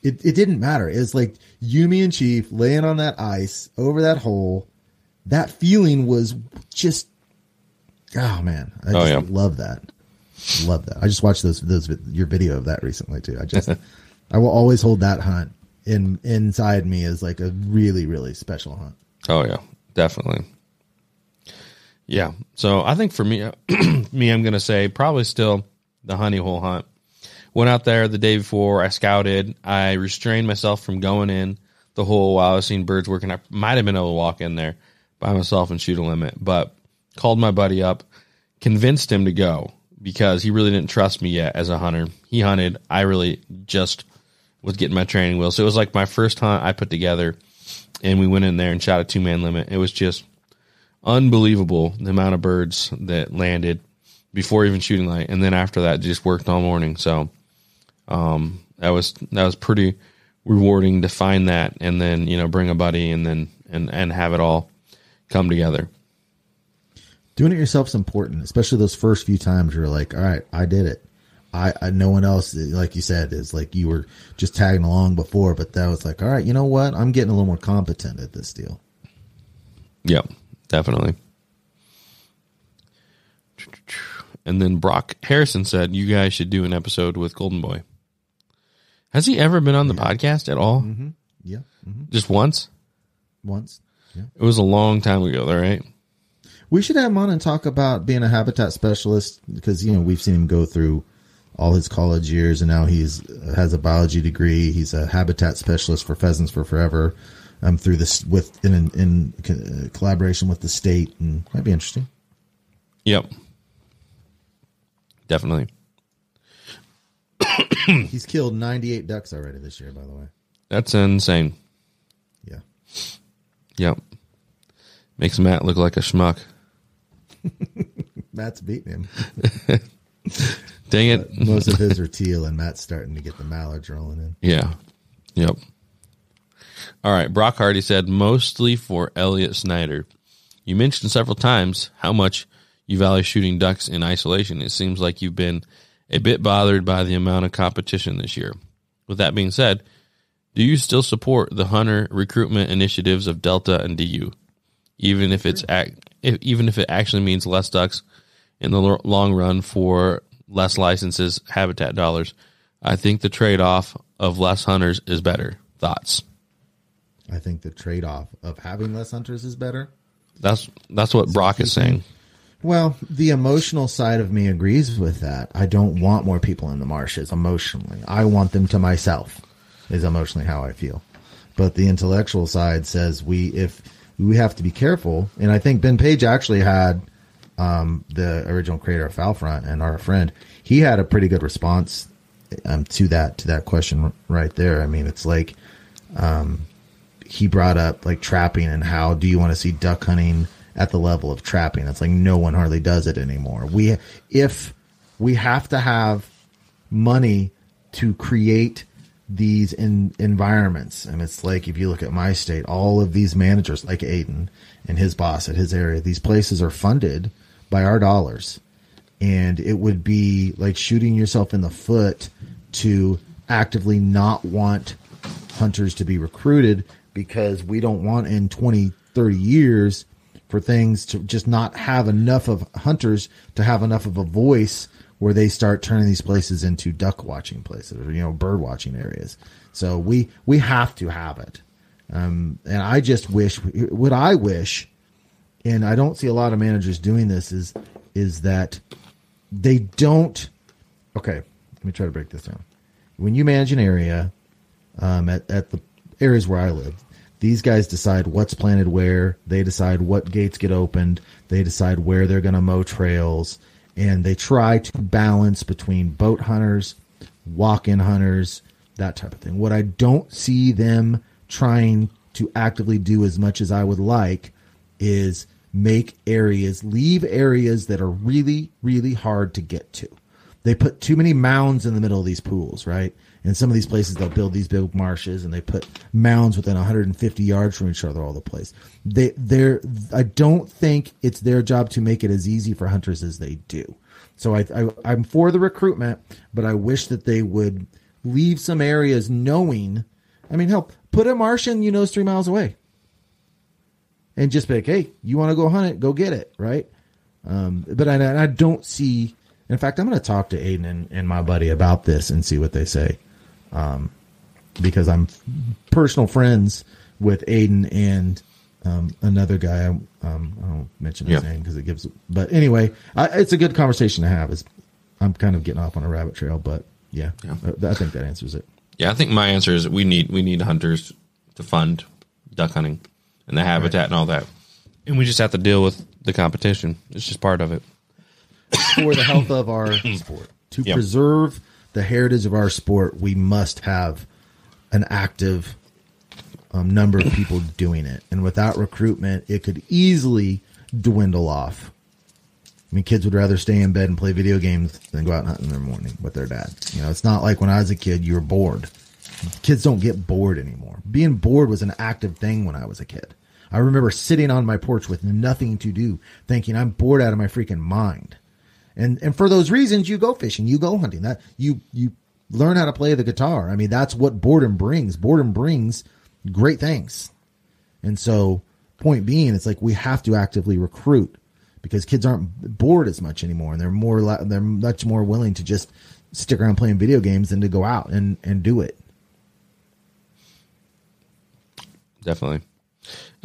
It didn't matter. It was like you, me, and Chief laying on that ice over that hole. That feeling was just, oh man, I just love that. Love that. I just watched your video of that recently too. I will always hold that hunt inside me as like a really, really special hunt. Oh yeah, definitely. Yeah. So I think for me, I'm going to say probably still the honey hole hunt. Went out there the day before. I scouted. I restrained myself from going in the hole while I was seeing birds working. I might have been able to walk in there by myself and shoot a limit, but called my buddy up, convinced him to go because he really didn't trust me yet as a hunter. He hunted. I really just was getting my training wheels. So it was like my first hunt I put together, and we went in there and shot a 2-man limit. It was just unbelievable the amount of birds that landed before even shooting light, and then after that just worked all morning. So that was pretty rewarding to find that, and then bring a buddy and then and have it all come together. Doing it yourself is important, especially those first few times you're like, all right, I did it. I no one else, like you said, is like you were just tagging along before, but that was like, all right, you know what? I'm getting a little more competent at this deal. Yep, definitely. And then Brock Harrison said, you guys should do an episode with Golden Boy. Has he ever been on the podcast at all? Mm-hmm. Yeah. Mm-hmm. Just once? Once. Yeah. It was a long time ago, though, right? We should have him on and talk about being a habitat specialist because, we've seen him go through all his college years, and now has a biology degree. He's a habitat specialist for Pheasants for Forever through this in collaboration with the state, and that'd be interesting. Yep. Definitely. He's killed 98 ducks already this year, by the way. That's insane. Yeah. Yep. Makes Matt look like a schmuck. Matt's beating him. Dang it. Most of his are teal, and Matt's starting to get the mallards rolling in. Yeah. Yep. All right. Brock Hardy said, mostly for Elliott Snyder. You mentioned several times how much you value shooting ducks in isolation. It seems like you've been a bit bothered by the amount of competition this year. With that being said, do you still support the hunter recruitment initiatives of Delta and DU, even if it actually means less ducks in the long run for less licenses, habitat dollars? I think the trade-off of less hunters is better. Thoughts? I think the trade-off of having less hunters is better. That's what Brock is saying. Well, the emotional side of me agrees with that. I don't want more people in the marshes emotionally. I want them to myself, is emotionally how I feel. But the intellectual side says we have to be careful. And I think Ben Page actually had the original creator of Foul Front and our friend. He had a pretty good response to that question right there. I mean, it's like he brought up like trapping and how do you want to see duck hunting at the level of trapping? It's like no one hardly does it anymore. If we have to have money to create these environments, and it's like if you look at my state, all of these managers like Aiden and his boss at his area, these places are funded by our dollars, and it would be like shooting yourself in the foot to actively not want hunters to be recruited, because we don't want in 20, 30 years for things to just not have enough of hunters to have enough of a voice where they start turning these places into duck watching places or, bird watching areas. So we have to have it. And I just wish, what I wish, and I don't see a lot of managers doing this, is that they don't. Okay, let me try to break this down. When you manage an area, at the areas where I live, these guys decide what's planted where. They decide what gates get opened. They decide where they're going to mow trails. And they try to balance between boat hunters, walk-in hunters, that type of thing. What I don't see them trying to actively do as much as I would like is leave areas that are really, really hard to get to. They put too many mounds in the middle of these pools, right? And some of these places, they'll build these big marshes and they put mounds within 150 yards from each other all the place. I don't think it's their job to make it as easy for hunters as they do. So I'm for the recruitment, but I wish that they would leave some areas knowing, hell, put a Martian you know is 3 miles away. And just be like, hey, you want to go hunt it, go get it, right? But I don't see, in fact, I'm going to talk to Aiden and my buddy about this and see what they say. Because I'm personal friends with Aiden and another guy. I don't mention his name because it gives. But anyway, it's a good conversation to have. I'm kind of getting off on a rabbit trail, but yeah. I think that answers it. Yeah, I think my answer is we need hunters to fund duck hunting and the habitat and all that, and we just have to deal with the competition. It's just part of it for the health of our sport. To preserve the heritage of our sport, we must have an active number of people doing it. And without recruitment, it could easily dwindle off. Kids would rather stay in bed and play video games than go out and hunt in the morning with their dad. It's not like when I was a kid, you were bored. Kids don't get bored anymore. Being bored was an active thing when I was a kid. I remember sitting on my porch with nothing to do, thinking I'm bored out of my freaking mind. And for those reasons, you go fishing, you go hunting. That you learn how to play the guitar. That's what boredom brings. Boredom brings great things. And so, point being, it's like we have to actively recruit because kids aren't bored as much anymore, and they're much more willing to just stick around playing video games than to go out and do it. Definitely,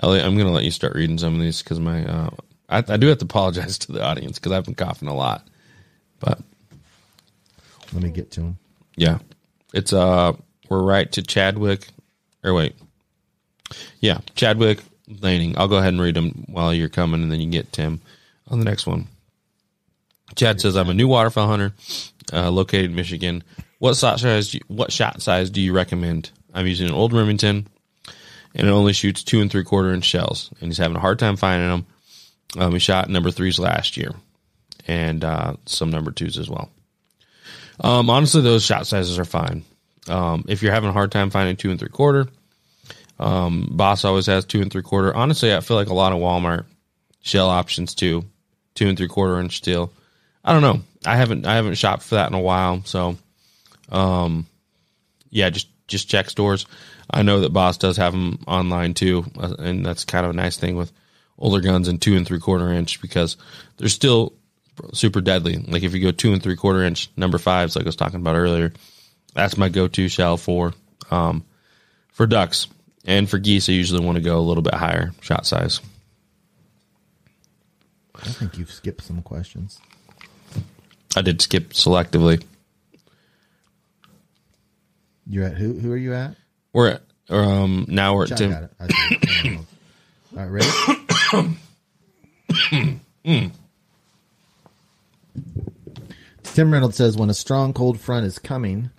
Elliot. I'm going to let you start reading some of these because my. I do have to apologize to the audience because I've been coughing a lot, but let me get to them. Yeah, it's we're right to Chadwick, or wait, yeah, Chadwick Laning. I'll go ahead and read them while you're coming, and then you can get Tim on the next one. Chad says, "I'm a new waterfowl hunter, located in Michigan. What shot size do you recommend? I'm using an old Remington, and it only shoots 2 3/4 inch shells, and he's having a hard time finding them. He shot number 3s last year, and some number 2s as well. Honestly, those shot sizes are fine. If you're having a hard time finding 2 3/4, Boss always has 2 3/4. Honestly, I feel like a lot of Walmart shell options too, 2 3/4 inch steel. I don't know. I haven't shopped for that in a while, so yeah, just check stores. I know that Boss does have them online too, and that's kind of a nice thing with older guns and 2 3/4 inch, because they're still super deadly. Like if you go 2 3/4 inch number 5s, like I was talking about earlier, that's my go-to shell for ducks. And for geese, I usually want to go a little bit higher shot size. I think you've skipped some questions. I did skip selectively. You're at who? Who are you at? We're at now we're at Tim. Got it. I see it. All right, ready? Tim Reynolds says, when a strong cold front is coming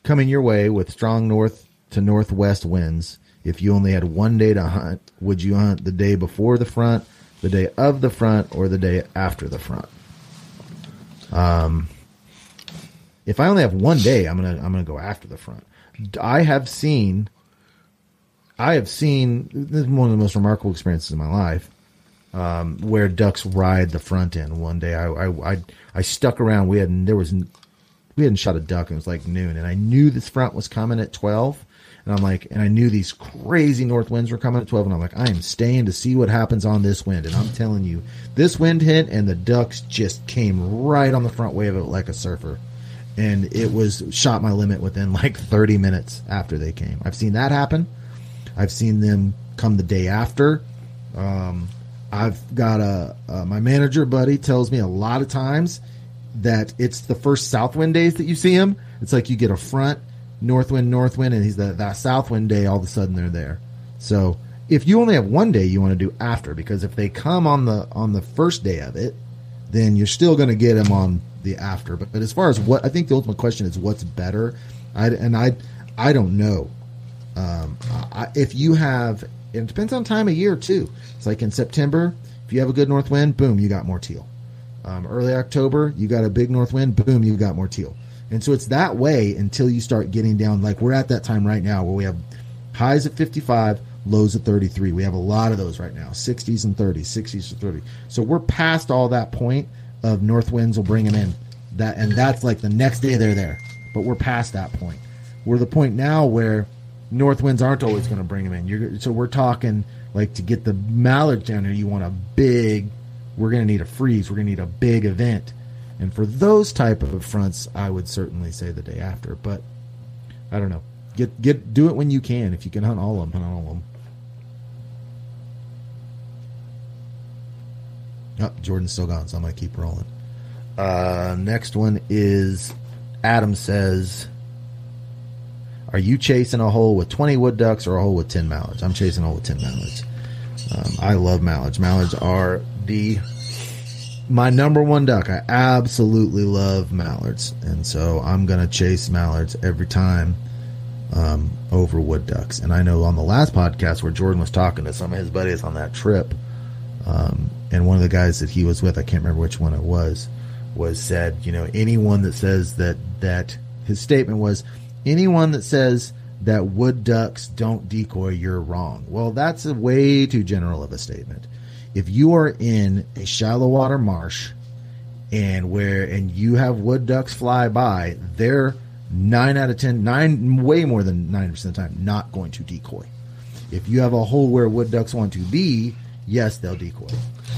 your way with strong north to northwest winds, if you only had one day to hunt, would you hunt the day before the front, the day of the front, or the day after the front? If I only have one day, I'm gonna go after the front. I have seen. This is one of the most remarkable experiences in my life, where ducks ride the front end. One day, I stuck around. We hadn't shot a duck. And it was like noon, and I knew this front was coming at 12. And I'm like, and I knew these crazy north winds were coming at 12, and I'm like, I am staying to see what happens on this wind. And I'm telling you, this wind hit, and the ducks just came right on the front wave of it like a surfer. And it shot my limit within like 30 minutes after they came. I've seen that happen. I've seen them come the day after. I've got my manager buddy tells me a lot of times that it's the first south wind days that you see them. It's like you get a front, north wind, and he's that south wind day, all of a sudden they're there. So if you only have one day, you want to do after, because if they come on the first day of it, then you're still going to get them on the after. But as far as what I think the ultimate question is, what's better? I don't know. If you have, it depends on time of year too. It's like in September, if you have a good north wind, boom, you got more teal. Early October, you got a big north wind, boom, you got more teal. And so it's that way until you start getting down. Like we're at that time right now where we have highs at 55, lows at 33. We have a lot of those right now, 60s and 30s, 60s to 30. So we're past all that point of north winds will bring them in. And that's like the next day they're there. But we're past that point. We're the point now where north winds aren't always going to bring them in. So we're talking like to get the mallards down here, you want we're going to need a freeze. We're going to need a big event. And for those type of fronts, I would certainly say the day after. But I don't know. Do it when you can. If you can hunt all of them, hunt all of them. Oh, Jordan's still gone, so I'm going to keep rolling. Next one is Adam says, are you chasing a hole with 20 wood ducks or a hole with 10 mallards? I'm chasing a hole with 10 mallards. I love mallards. Mallards are my number one duck. I absolutely love mallards, and so I'm going to chase mallards every time over wood ducks. And I know on the last podcast where Jordan was talking to some of his buddies on that trip, and one of the guys that he was with, I can't remember which one it was said, anyone that says that his statement was, anyone that says that wood ducks don't decoy, you're wrong. Well, that's a way too general of a statement. If you are in a shallow water marsh and you have wood ducks fly by, they're 9 out of 10, way more than 90% of the time, not going to decoy. If you have a hole where wood ducks want to be, yes, they'll decoy.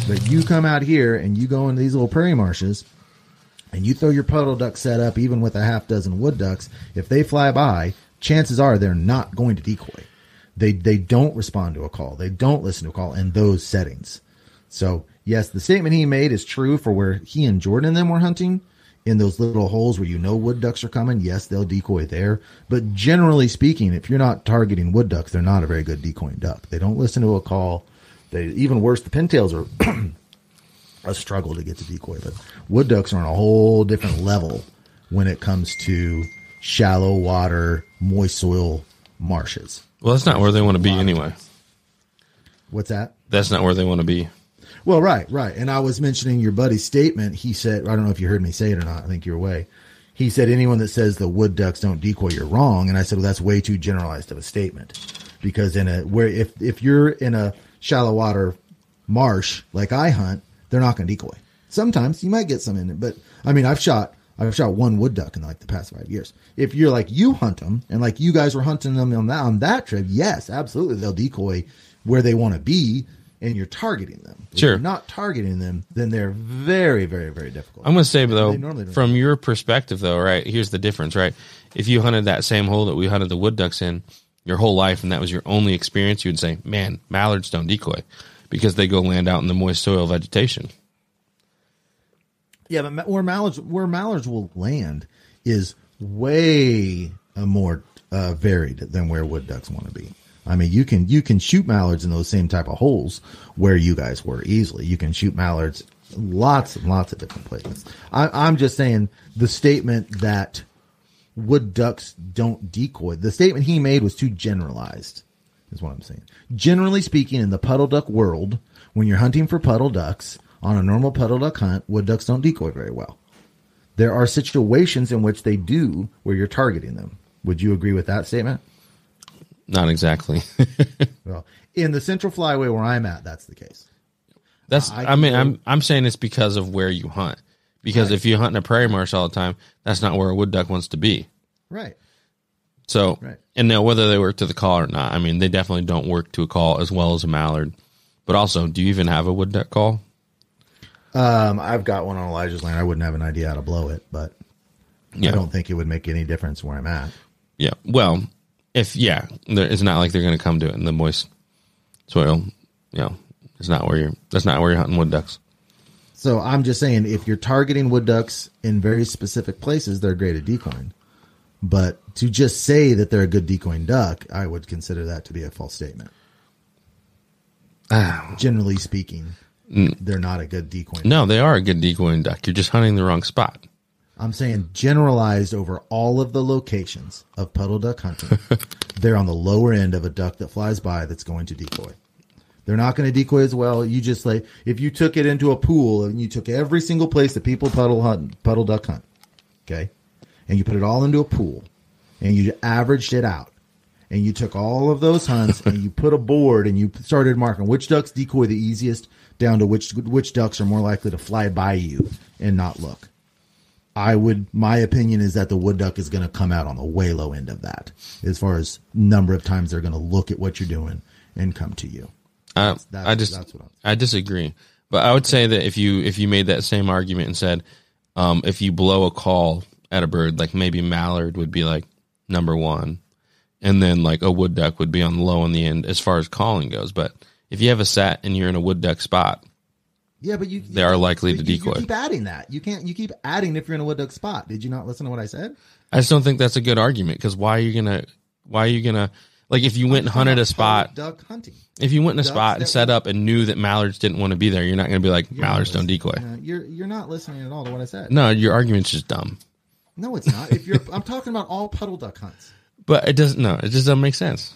But you come out here and you go into these little prairie marshes and you throw your puddle duck set up, even with a half dozen wood ducks, if they fly by, chances are they're not going to decoy. They don't respond to a call. They don't listen to a call in those settings. So, yes, the statement he made is true for where he and Jordan and them were hunting, in those little holes where wood ducks are coming. Yes, they'll decoy there. But generally speaking, if you're not targeting wood ducks, they're not a very good decoying duck. They don't listen to a call. Even worse, the pintails are a struggle to get to decoy. But wood ducks are on a whole different level when it comes to shallow water, moist soil marshes. Well, that's not where they want to be anyway. What's that? That's not where they want to be. Well, right. And I was mentioning your buddy's statement. He said, I don't know if you heard me say it or not. I think you're away. He said, anyone that says the wood ducks don't decoy, you're wrong. And I said, well, that's way too generalized of a statement, because if you're in a shallow water marsh like I hunt, they're not going to decoy. Sometimes you might get some in it, but I mean, I've shot one wood duck in like the past 5 years. If you're like, you hunt them and like you guys were hunting them on that trip, yes, absolutely, they'll decoy where they want to be, and you're targeting them. If Sure. you're not targeting them, then they're very, very, very difficult. I'm going to say, though, normally don't. from your perspective, though, right, here's the difference, right? If you hunted that same hole that we hunted the wood ducks in your whole life, and that was your only experience, you would say, man, mallards don't decoy because they go land out in the moist soil vegetation. Yeah, but where mallards will land is way more varied than where wood ducks want to be. I mean, you can shoot mallards in those same type of holes where you guys were easily. You can shoot mallards lots and lots of different places. I'm just saying the statement that wood ducks don't decoy, the statement he made was too generalized, is what I'm saying. Generally speaking, in the puddle duck world, when you're hunting for puddle ducks on a normal puddle duck hunt, wood ducks don't decoy very well. There are situations in which they do where you're targeting them. Would you agree with that statement? Not exactly. Well, in the central flyway where I'm at, that's the case. I'm saying it's because of where you hunt. Because if you hunt in a prairie marsh all the time, that's not where a wood duck wants to be. Right. So, Right. And now whether they work to the call or not, I mean, they definitely don't work to a call as well as a mallard. But also, do you even have a wood duck call? I've got one on Elijah's land. I wouldn't have an idea how to blow it, but Yeah. I don't think it would make any difference where I'm at. Yeah. Well, it's not like they're going to come to it in the moist soil. You know, that's not where you're hunting wood ducks. So I'm just saying, if you're targeting wood ducks in very specific places, they're great at decoying. But to just say that they're a good decoying duck, I would consider that to be a false statement. Generally speaking, they're not a good decoying. No, they are a good decoying duck. You're just hunting the wrong spot. I'm saying generalized over all of the locations of puddle duck hunting, they're on the lower end of a duck that flies by that's going to decoy. They're not going to decoy as well. You just like, if you took it into a pool and you took every single place that people puddle duck hunt, okay, and you put it all into a pool and you averaged it out and you took all of those hunts and you put a board and you started marking which ducks decoy the easiest down to which ducks are more likely to fly by you and not look. My opinion is that the wood duck is going to come out on the way low end of that, as far as number of times they're going to look at what you're doing and come to you. I disagree, but I would say that if you made that same argument and said, if you blow a call at a bird, like maybe mallard would be like number one, and then like a wood duck would be on the low on the end as far as calling goes. But if you have a set and you're in a wood duck spot, yeah, but they are likely to decoy. You keep adding that. You keep adding if you're in a wood duck spot. Did you not listen to what I said? I just don't think that's a good argument, because why are you gonna like, if you went and hunted a spot, duck hunting. If you went in a spot and set up and knew that mallards didn't want to be there, you're not going to be like, mallards don't decoy. You're not listening at all to what I said. No, your argument's just dumb. No, it's not. I'm talking about all puddle duck hunts. But it just doesn't make sense.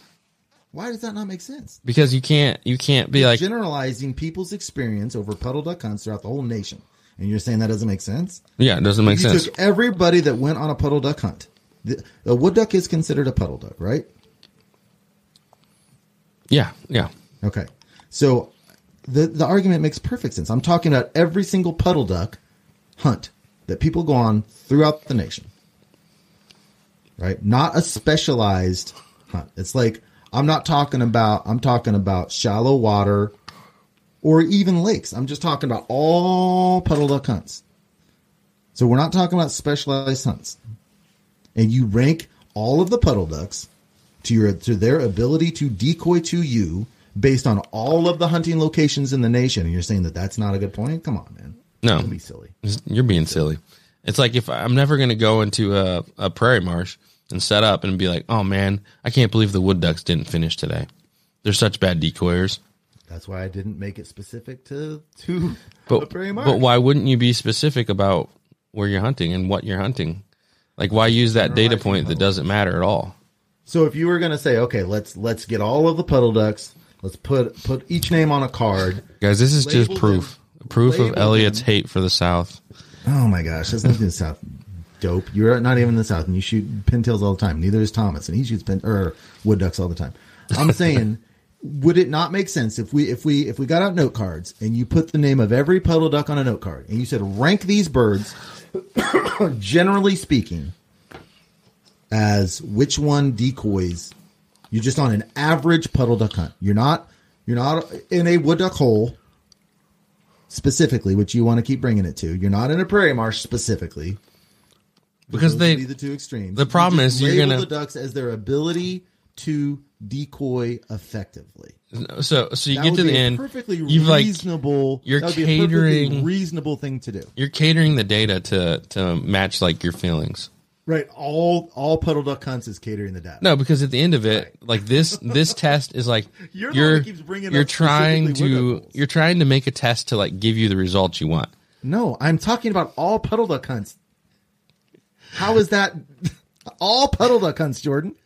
Why does that not make sense? Because you can't be like generalizing people's experience over puddle duck hunts throughout the whole nation, and you're saying that doesn't make sense. Yeah, it doesn't make sense. You took everybody that went on a puddle duck hunt. A wood duck is considered a puddle duck, right? Yeah. Okay. So the argument makes perfect sense. I'm talking about every single puddle duck hunt that people go on throughout the nation. Right? Not a specialized hunt. It's like, I'm talking about shallow water or even lakes. I'm just talking about all puddle duck hunts. So we're not talking about specialized hunts. And you rank all of the puddle ducks to their ability to decoy to you based on all of the hunting locations in the nation. And you're saying that that's not a good point? Come on, man. No. Don't be silly. You're being silly. It's like, if I'm never going to go into a prairie marsh and set up and be like, oh man, I can't believe the wood ducks didn't finish today. They're such bad decoyers. That's why I didn't make it specific to a prairie marsh. But why wouldn't you be specific about where you're hunting and what you're hunting? Like, why use that data point that doesn't matter at all? So if you were going to say, okay, let's get all of the puddle ducks, let's put each name on a card. Guys, this is just Label proof. them. Proof of Label Elliott's them. hate for the South. Oh my gosh, that's nothing in the South. Dope. You're not even in the South, and you shoot pintails all the time. Neither is Thomas, and he shoots wood ducks all the time. I'm saying, would it not make sense if we got out note cards and you put the name of every puddle duck on a note card, and you said rank these birds, generally speaking, as which one decoys? You're just on an average puddle duck hunt. You're not in a wood duck hole specifically, which you want to keep bringing it to. You're not in a prairie marsh specifically, Because those would be the two extremes. The problem You just is you're label gonna the ducks as their ability to decoy effectively. so you That get would to the be a end. perfectly You've reasonable. you're that would be a perfectly catering- reasonable thing to do. You're catering the data to match like your feelings. Right. All puddle duck hunts is catering the data. No, because at the end of it, like this test is like You're the one that keeps bringing you're up trying specifically wood to duck holes. you're trying to make a test to like give you the results you want. No, I'm talking about all puddle duck hunts. How is that all puddle duck hunts, Jordan?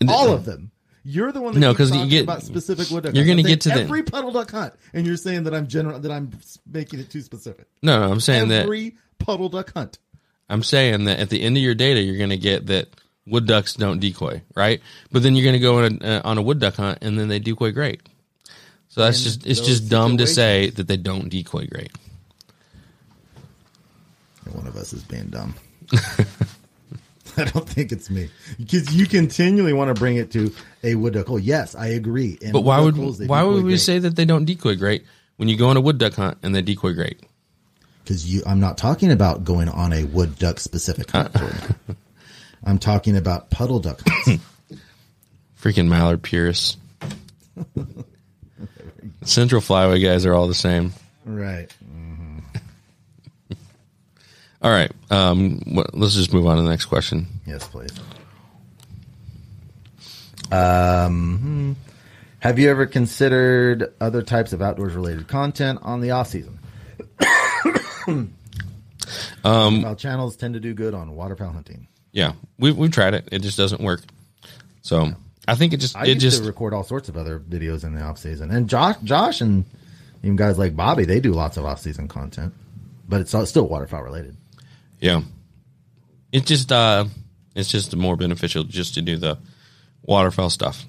All of them. You're the one that No, keeps 'cause you talking get- about specific wood duck you're hunts. gonna I'm get saying to the- every puddle duck hunt, and you're saying that I'm making it too specific. No, I'm saying Every puddle duck hunt. I'm saying that at the end of your data, you're going to get that wood ducks don't decoy, right? But then you're going to go on a wood duck hunt, and then they decoy great. So that's In it's those just dumb to say situations. that they don't decoy great. One of us is being dumb. I don't think it's me, because you continually want to bring it to a wood duck hole. Yes, I agree. In But why wood would duck holes, they why decoy would we great. say that they don't decoy great when you go on a wood duck hunt and they decoy great? Because I'm not talking about going on a wood duck specific hunt. Jordan. I'm talking about puddle duck hunts. Freaking mallard purists. Central Flyway guys are all the same. Right. All right, let's just move on to the next question. Yes, please. Have you ever considered other types of outdoors related content on the off season? Waterfowl channels tend to do good on waterfowl hunting. Yeah, we've tried it. It just doesn't work. So I think I used to record all sorts of other videos in the off season, and Josh, and even guys like Bobby, they do lots of off season content, but it's still waterfowl related. yeah. It's just more beneficial just to do the waterfowl stuff.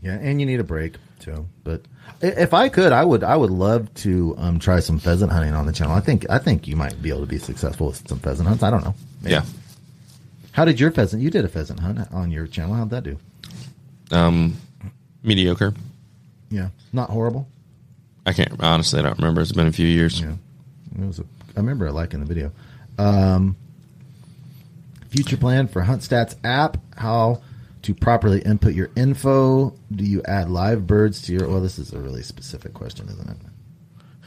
Yeah, and you need a break too. But if I could, I would love to try some pheasant hunting on the channel. I think you might be able to be successful with some pheasant hunts. I don't know. Maybe. Yeah. How did your pheasant? You did a pheasant hunt on your channel. How'd that do? Mediocre. Yeah, not horrible. I honestly, I don't remember. It's been a few years. Yeah, I remember liking the video. Future plan for Hunt Stats app. How to properly input your info. Do you add live birds to your... Well, this is a really specific question, isn't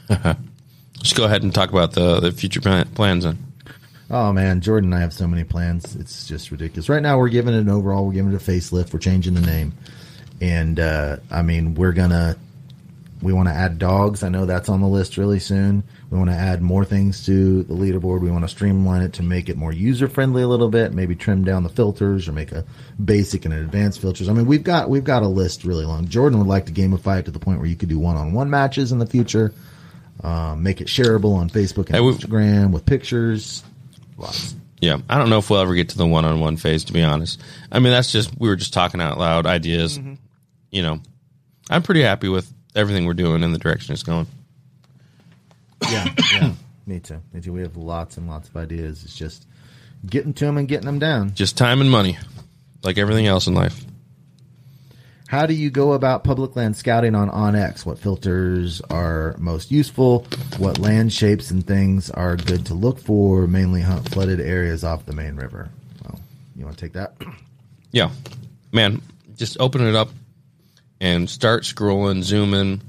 it? Just go ahead and talk about the future plans then. Oh, man. Jordan and I have so many plans. It's just ridiculous. Right now, we're giving it an overall. We're giving it a facelift. We're changing the name. And, I mean, we want to add dogs. I know that's on the list really soon. We want to add more things to the leaderboard. We want to streamline it to make it more user-friendly a little bit, maybe trim down the filters or make a basic and an advanced filters. I mean, we've got a list really long. Jordan would like to gamify it to the point where you could do one-on-one matches in the future, make it shareable on Facebook and Instagram with pictures. Lots. Yeah, I don't know if we'll ever get to the one-on-one phase, to be honest. I mean, we were just talking out loud ideas. Mm-hmm. You know, I'm pretty happy with everything we're doing and the direction it's going. Yeah, me too. We have lots and lots of ideas. It's just getting to them and getting them down. Just time and money, like everything else in life. How do you go about public land scouting on OnX? What filters are most useful? What land shapes and things are good to look for? Mainly hunt flooded areas off the main river. Well, you want to take that? Yeah, man, just open it up and start scrolling, zooming,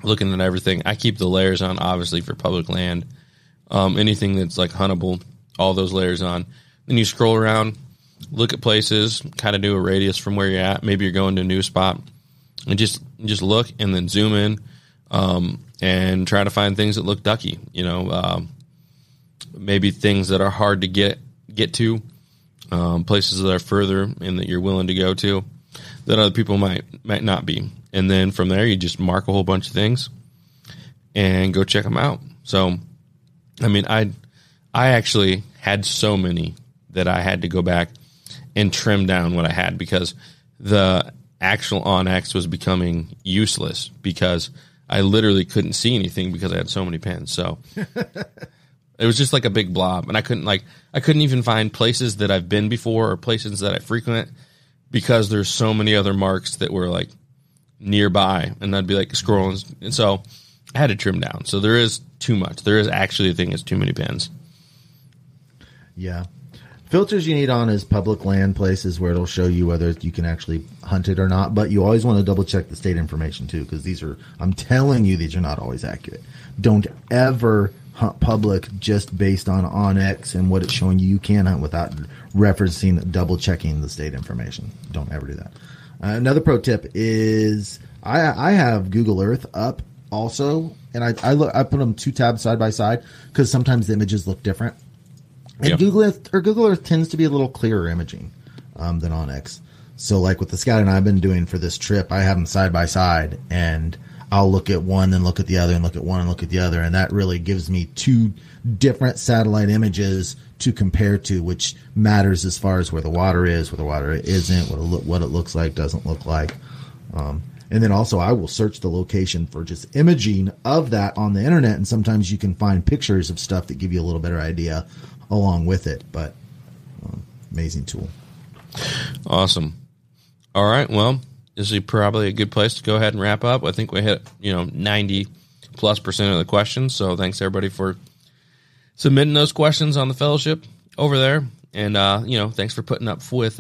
looking at everything. I keep the layers on, obviously, for public land. Anything that's like huntable, all those layers on. Then you scroll around, look at places, kind of do a radius from where you're at. Maybe you're going to a new spot, and just look and then zoom in and try to find things that look ducky. You know, maybe things that are hard to get to, places that are further and that you're willing to go to that other people might not be. And then from there, you just mark a whole bunch of things and go check them out. So, I mean, I actually had so many that I had to go back and trim down what I had because the actual OnX was becoming useless because I literally couldn't see anything because I had so many pins. So it was just like a big blob, and I couldn't even find places that I've been before or places that I frequent because there's so many other marks that were like nearby, and I'd be like scrolling, and so I had to trim down. So there is too much. There is actually a thing is too many pins. Yeah. Filters you need on is public land places where it'll show you whether you can actually hunt it or not. But you always want to double check the state information too, because these are, I'm telling you, these are not always accurate. Don't ever hunt public just based on OnX and what it's showing you can hunt without referencing, double checking the state information. Don't ever do that. Another pro tip is I have Google Earth up also, and I put them 2 tabs side by side because sometimes the images look different. And Yep. Google Earth tends to be a little clearer imaging than OnX. So like with the Scout and I've been doing for this trip, I have them side by side, and I'll look at one, then look at the other, and look at one and look at the other, and that really gives me 2 different satellite images to compare to, which matters as far as where the water is, where the water isn't, what it looks like, doesn't look like. And then also I will search the location for just imaging of that on the internet, and sometimes you can find pictures of stuff that give you a little better idea along with it. But amazing tool. Awesome. All right. Well, this is probably a good place to go ahead and wrap up. I think we hit 90+% of the questions. So thanks everybody for submitting those questions on the fellowship over there, and thanks for putting up with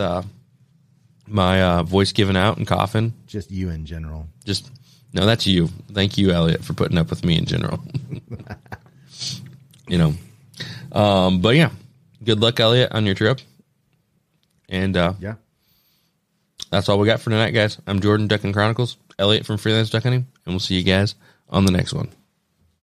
my voice giving out and coughing. Just you in general. No, that's you. Thank you, Elliott, for putting up with me in general. But yeah, good luck, Elliott, on your trip. And Yeah. that's all we got for tonight, guys. I'm Jordan, Duck and Chronicles, Elliott from Freelance Duck Hunting, and we'll see you guys on the next one.